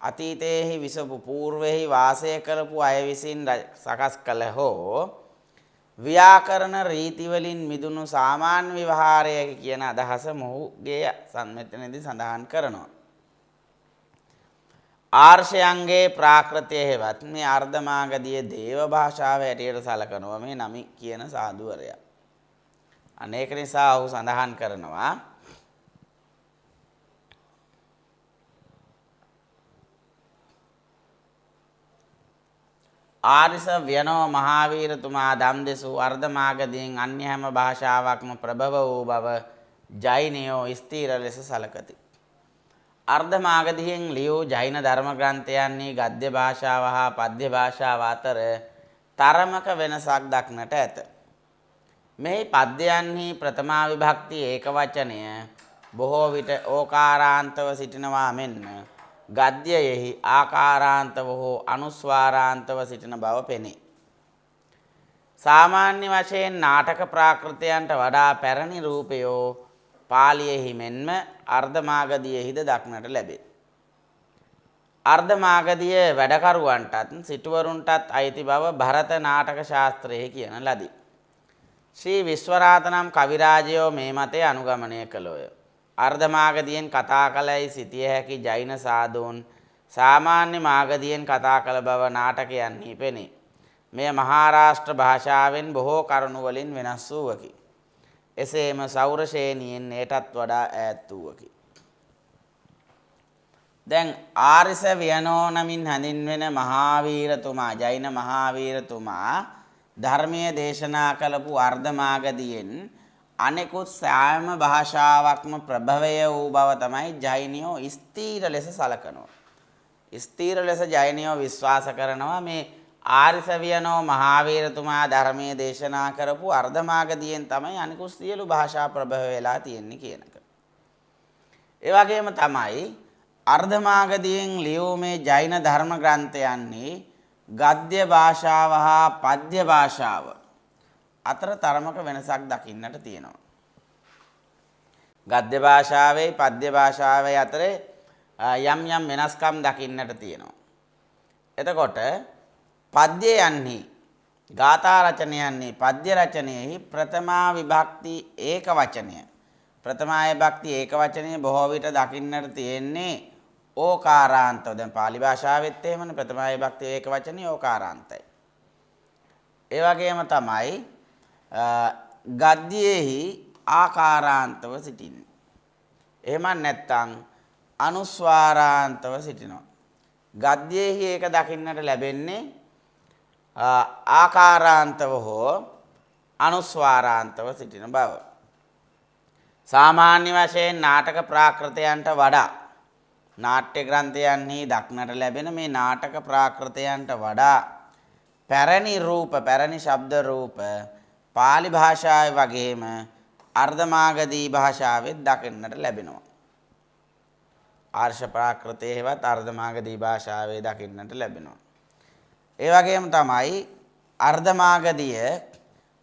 අතීතයේහි විසපු పూర్වේහි වාසය කරපු අය විසින් සකස් කළ හෝ ව්‍යාකරණ රීති වලින් මිදුණු සාමාන්‍ය විවහාරයක කියන අදහස මොහුගේ සම්මෙතනදී සඳහන් කරනවා. ආර්ෂයන්ගේ ප්‍රාකෘතය හේවත් මේ අර්ධමාගධිය දේව භාෂාව හැටියට සලකනවා මේ නමි කියන සාදුවරයා. අනේක නිසා ඔහු සඳහන් කරනවා ආරිස ව්‍යනෝ මහාවීරතුමා දම් දෙසූ අර්ධමාගධියෙන් අන්‍ය හැම භාෂාවක්ම ප්‍රභව වූ බව ජෛනයෝ ස්ථීර ලෙස සලකති. අර්ධමාගධියෙන් ලියූ ජෛන ධර්ම ග්‍රන්ථයන්හි ගද්‍ය භාෂාව හා පද්‍ය භාෂාව අතර තරමක වෙනසක් දක්නට ඇත. මෙහි පද්‍යයන්හි ප්‍රථමා විභක්ති ඒකවචනය බොහෝ විට ඕකාරාන්තව සිටිනවා මෙන්න ගද්‍යයෙහි ආකාරාන්තව හෝ අනුස්වාරාන්තව සිටින බව පෙනේ. සාමාන්‍ය වශයෙන් නාටක ප්‍රාකෘතයන්ට වඩා පැරණි රූපයෝ පාලියෙහි මෙන්ම අර්ධමාගධියෙහිද දක්නට ලැබේ. අර්ධමාගධිය වැඩකරුවන්ටත් සිටුවරුන්ටත් අයිති බව භරත නාටක ශාස්ත්‍රයේ කියන ලදී. ශ්‍රී විශ්වරාත නම් කවිරාජයෝ මේ මතය අනුගමනය කළෝය. අර්ධමාගධියෙන් කතා කළයි සිටිය හැකි ජෛන සාධූන් සාමාන්‍ය මාගධියෙන් කතා කළ බව නාටකයන්හි පෙනේ. මෙය මහාරාෂ්ට්‍ර භාෂාවෙන් බොහෝ කරුණු වලින් වෙනස් වූවකි. එසේම සෞර ශ්‍රේණියෙන් එයටත් වඩා ඈත් වූවකි. දැන් ආරිස ව්‍යනෝ නමින් හැඳින්වෙන මහාවීරතුමා ජෛන මහාවීරතුමා ධර්මයේ දේශනා කළපු අර්ධමාගධියෙන් අනෙකුත් සෑම භාෂාවක්ම ප්‍රභවය වූ බව තමයි ජෛනයෝ ස්ථීර ලෙස සලකනවා. ස්ථීර ලෙස ජෛනයෝ විශ්වාස කරනවා මේ ආරිස ව්‍යනෝ මහාවීරතුමා ධර්මයේ දේශනා කරපු අර්ධමාගධියෙන් තමයි අනිකුත් සියලු භාෂා ප්‍රභව වෙලා තියෙන්නේ කියන එක. ඒ වගේම තමයි අර්ධමාගධියෙන් ලියූ මේ ජෛන ධර්ම ග්‍රන්ථයන්හි ගද්‍ය භාෂාව හා පද්‍ය භාෂාව අතර තරමක වෙනසක් දකින්නට තියෙනවා. ගද්‍ය භාෂාවේ පද්‍ය භාෂාවේ අතරේ යම් යම් වෙනස්කම් දකින්නට තියෙනවා. එතකොට පද්‍යයන්හි ගාථා රචනයන්හි පද්‍ය රචනයෙහි ප්‍රථමා විභක්ති ඒක වචනය ප්‍රථමා විභක්ති ඒක වචනය බොහෝ විට දකින්නට තියෙන්නේ ඕකාරාන්තව. දැන් පාලි භාෂාවෙත් එහෙමනේ ප්‍රථමා විභක්ති ඒක වචනේ ඕකාරාන්තයි. ඒ වගේම තමයි ගද්‍යයෙහි ආකාරාන්තව සිටින්නේ. එහෙම නැත්නම් අනුස්වාරාන්තව සිටිනවා. ගද්‍යයෙහි ඒක දකින්නට ලැබෙන්නේ ආකාරාන්තව හෝ අනුස්වාරාන්තව සිටින බව. සාමාන්‍ය වශයෙන් නාටක ප්‍රාකෘතයන්ට වඩා නාට්‍ය ග්‍රන්ථයන්හි දක්නට ලැබෙන මේ නාටක ප්‍රාකෘතයන්ට වඩා පැරණි රූප පැරණි ශබ්ද රූප පාලි භාෂාවේ වගේම අර්ධමාගධී භාෂාවෙත් දකින්නට ලැබෙනවා. ආර්ෂ ප්‍රාකෘතයේ හෙවත් අර්ධමාගදී භාෂාවේ දකින්නට ලැබෙනවා. ඒ වගේම තමයි අර්ධමාගධිය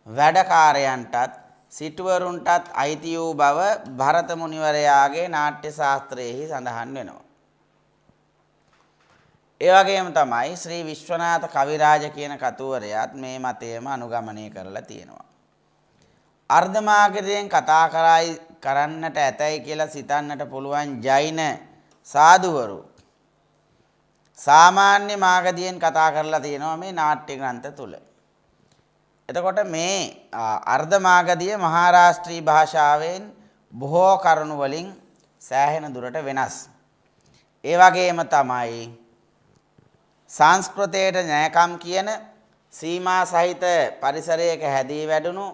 වැඩකාරයන්ටත් සිටුවරුන්ටත් අයිති වූ බව භරත මුනිවරයාගේ නාට්‍ය ශාස්ත්‍රයේහි සඳහන් වෙනවා. ඒ වගේම තමයි ශ්‍රී විශ්වනාථ කවිරාජ කියන කතුවරයාත් මේ මතයම අනුගමනය කරලා තියෙනවා. අර්ධමාගධයෙන් කතා කරන්නට ඇතැයි කියලා සිතන්නට පුළුවන් ජෛන සාදුවරු සාමාන්‍ය මාගධියෙන් කතා කරලා තියෙනවා මේ නාට්‍ය ග්‍රන්ථ තුල. එතකොට මේ අර්ධමාගධිය මහාරාෂ්ට්‍රීය භාෂාවෙන් බොහෝ කරුණු වලින් සෑහෙන දුරට වෙනස්. ඒ වගේම තමයි සංස්කෘතයට ඥායකම් කියන සීමා සහිත පරිසරයක හැදී වැඩුණු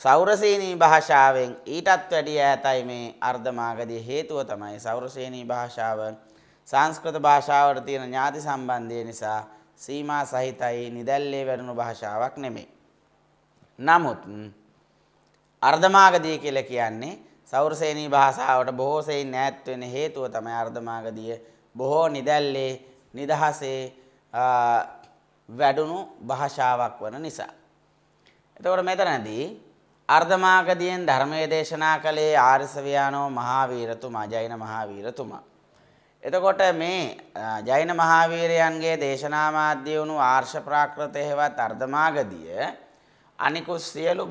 සෞරසේනී භාෂාවෙන් ඊටත් වැඩි ඈතයි මේ අර්ධමාගධිය. හේතුව තමයි සෞරසේනී භාෂාව සංස්කෘත භාෂාවට තියෙන ඥාති සම්බන්ධය නිසා සීමා සහිතයි, නිදැල්ලේ වැඩුණු භාෂාවක් නෙමෙයි. නමුත් අර්ධමාගධිය කියලා කියන්නේ සෞරසේනී භාෂාවට බොහෝ සෙයින් ඈත් වෙන හේතුව තමයි අර්ධමාගධිය බොහෝ නිදැල්ලේ නිදහසේ වැඩුණු භාෂාවක් වන නිසා. එතකොට මෙතනදී අර්ධමාගධියෙන් ධර්මයේ දේශනා කළේ ආර්යසවියානෝ මහාවීරතුමා, ජෛන මහාවීරතුමා. එතකොට මේ ජෛන මහාවීරයන්ගේ දේශනා මාධ්‍ය වුණු ආර්ෂ ප්‍රාකෘතය හෙවත් අර්ධමාගධිය අනිකුත් සියලු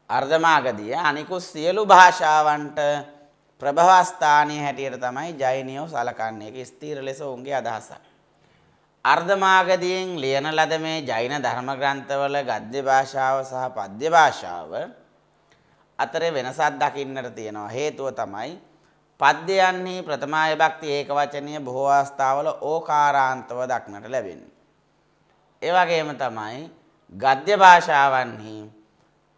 අර්ධමාගධිය අනිකුත් සියලු භාෂාවන්ට ප්‍රභවස්ථානීය හැටියට තමයි ජෛනියෝ සලකන්නේ. ඒක ස්ථීර ලෙස උන්ගේ අදහසක්. අර්ධමාගධියෙන් ලියන ලද මේ ජෛන ධර්ම ග්‍රන්ථවල ගද්‍ය භාෂාව සහ පද්‍ය භාෂාව අතරේ වෙනසක් දකින්නට තියෙනවා. හේතුව තමයි පද්‍යයන්හි ප්‍රථමා විභක්ති ඒකවචනීය බොහෝ අවස්ථාවල ඕකාරාන්තව දක්නට ලැබෙන්නේ. ඒ වගේම තමයි ගද්‍ය භාෂාවන්හි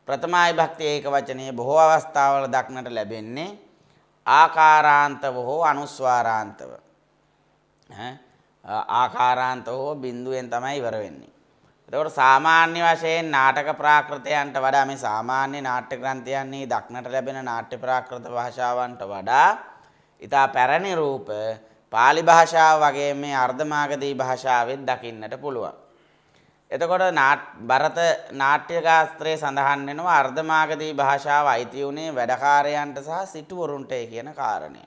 ප්‍රථමා විභක්ති ඒකවචනීය බොහෝ අවස්ථාවල දක්නට ලැබෙන්නේ ආකාරාන්තව හෝ අනුස්වාරාන්තව. ආකාරාන්තව හෝ බිඳුවෙන් තමයි ඉවර වෙන්නේ. එතකොට සාමාන්‍ය වශයෙන් නාටක ප්‍රාකෘතයන්ට වඩා මේ සාමාන්‍ය නාට්‍ය ග්‍රන්ථයන්හි දක්නට ලැබෙන නාට්‍ය ප්‍රාකෘත භාෂාවන්ට වඩා ඉතා පැරණි රූප පාලි භාෂාව වගේ මේ අර්ධමාගධී භාෂාවෙන් දකින්නට පුළුවන්. එතකොට භරත නාට්‍ය ශාස්ත්‍රයේ සඳහන් වෙනවා අර්ධමාගධී භාෂාව අයිති උනේ වැඩකාරයන්ට සහ සිටුවරුන්ට කියන කාරණය.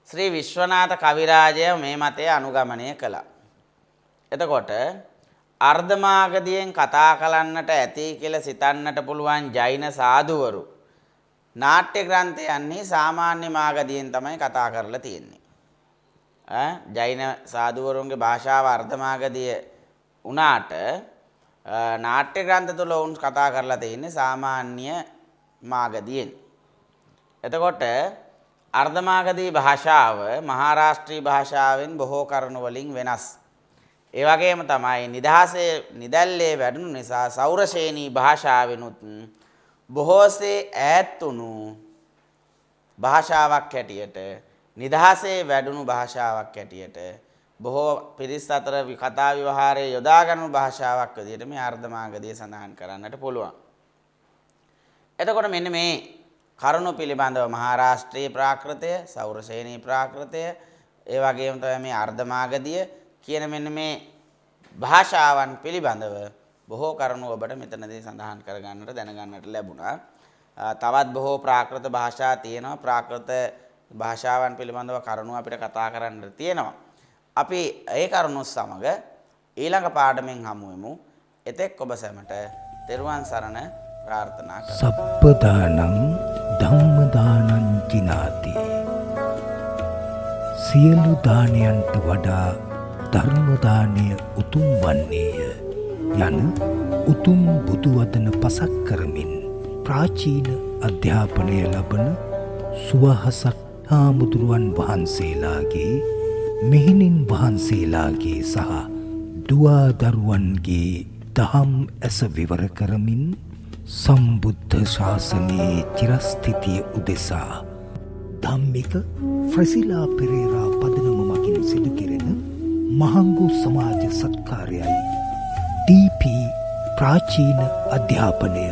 ශ්‍රී විශ්වනාථ කවිරාජය මේ මතය අනුගමනය කළා. එතකොට අර්ධමාගධියෙන් කතා කරන්නට ඇති කියලා සිතන්නට පුළුවන් ජෛන සාදුවරු නාට්‍ය ග්‍රන්ථයන්හි සාමාන්‍ය මාගධියෙන් තමයි කතා කරලා තියෙන්නේ. ජෛන සාදුවරුන්ගේ භාෂාව අර්ධමාගධිය උනාට නාට්‍ය ග්‍රන්ථ තුල වුන් කතා කරලා තියෙන්නේ සාමාන්‍ය මාගධියෙන්. එතකොට අර්ධමාගධී භාෂාව මහාරාෂ්ට්‍රීය භාෂාවෙන් බොහෝ කරුණු වලින් වෙනස්. ඒ වගේම තමයි නිදැල්ලේ වැඩුණු නිසා සෞරසේනී භාෂාවෙනුත් බොහෝසේ ඈත් වුණු භාෂාවක් හැටියට, නිදහසේ වැඩුණු භාෂාවක් හැටියට, බොහෝ පිරිස් අතර කතා විවහාරයේ යොදා ගන්නු භාෂාවක් විදිහට මේ අර්ධමාගධිය සඳහන් කරන්නට පුළුවන්. එතකොට මෙන්න මේ කරුණු පිළිබඳව මහාරාෂ්ට්‍රීය ප්‍රාකෘතය, සෞරසේනී ප්‍රාකෘතය, ඒ වගේම තමයි මේ අර්ධමාගධිය කියන මෙන්න මේ භාෂාවන් පිළිබඳව බොහෝ කරුණු ඔබට මෙතනදී සඳහන් කරගන්නට දැනගන්නට ලැබුණා. තවත් බොහෝ ප්‍රාකෘත භාෂා තියෙනවා. ප්‍රාකෘත භාෂාවන් පිළිබඳව කරුණු අපිට කතා කරන්න තියෙනවා. අපි ඒ කරුණු සමග ඊළඟ පාඩමෙන් හමු වෙමු. එතෙක් ඔබ සැමට තෙරුවන් සරණ ප්‍රාර්ථනා කරමි.
සප්පදානං ධම්මදානං ජිනාති. සියලු දානයන්ට වඩා ධර්ම දානය උතුම් වන්නේය යන උතුම් බුදු වදන පසක් කරමින් ප්‍රාචීන අධ්‍යාපනය ලබන සුවහසක් හාමුදුරුවන් වහන්සේලාගේ, මෙහෙණින් වහන්සේලාගේ සහ දුවාදරුවන්ගේ දහම් ඇස විවර කරමින් සම්බුද්ධ ශාසනයේ චිරස්ථිතිය උදෙසා ධම්මික ෆ්‍රසිලා පෙරේරා පදනම මගින් සිදු කෙරෙන මහංගු සමාජ සත්කාරයයි DP ප්‍රාචීන අධ්‍යාපනය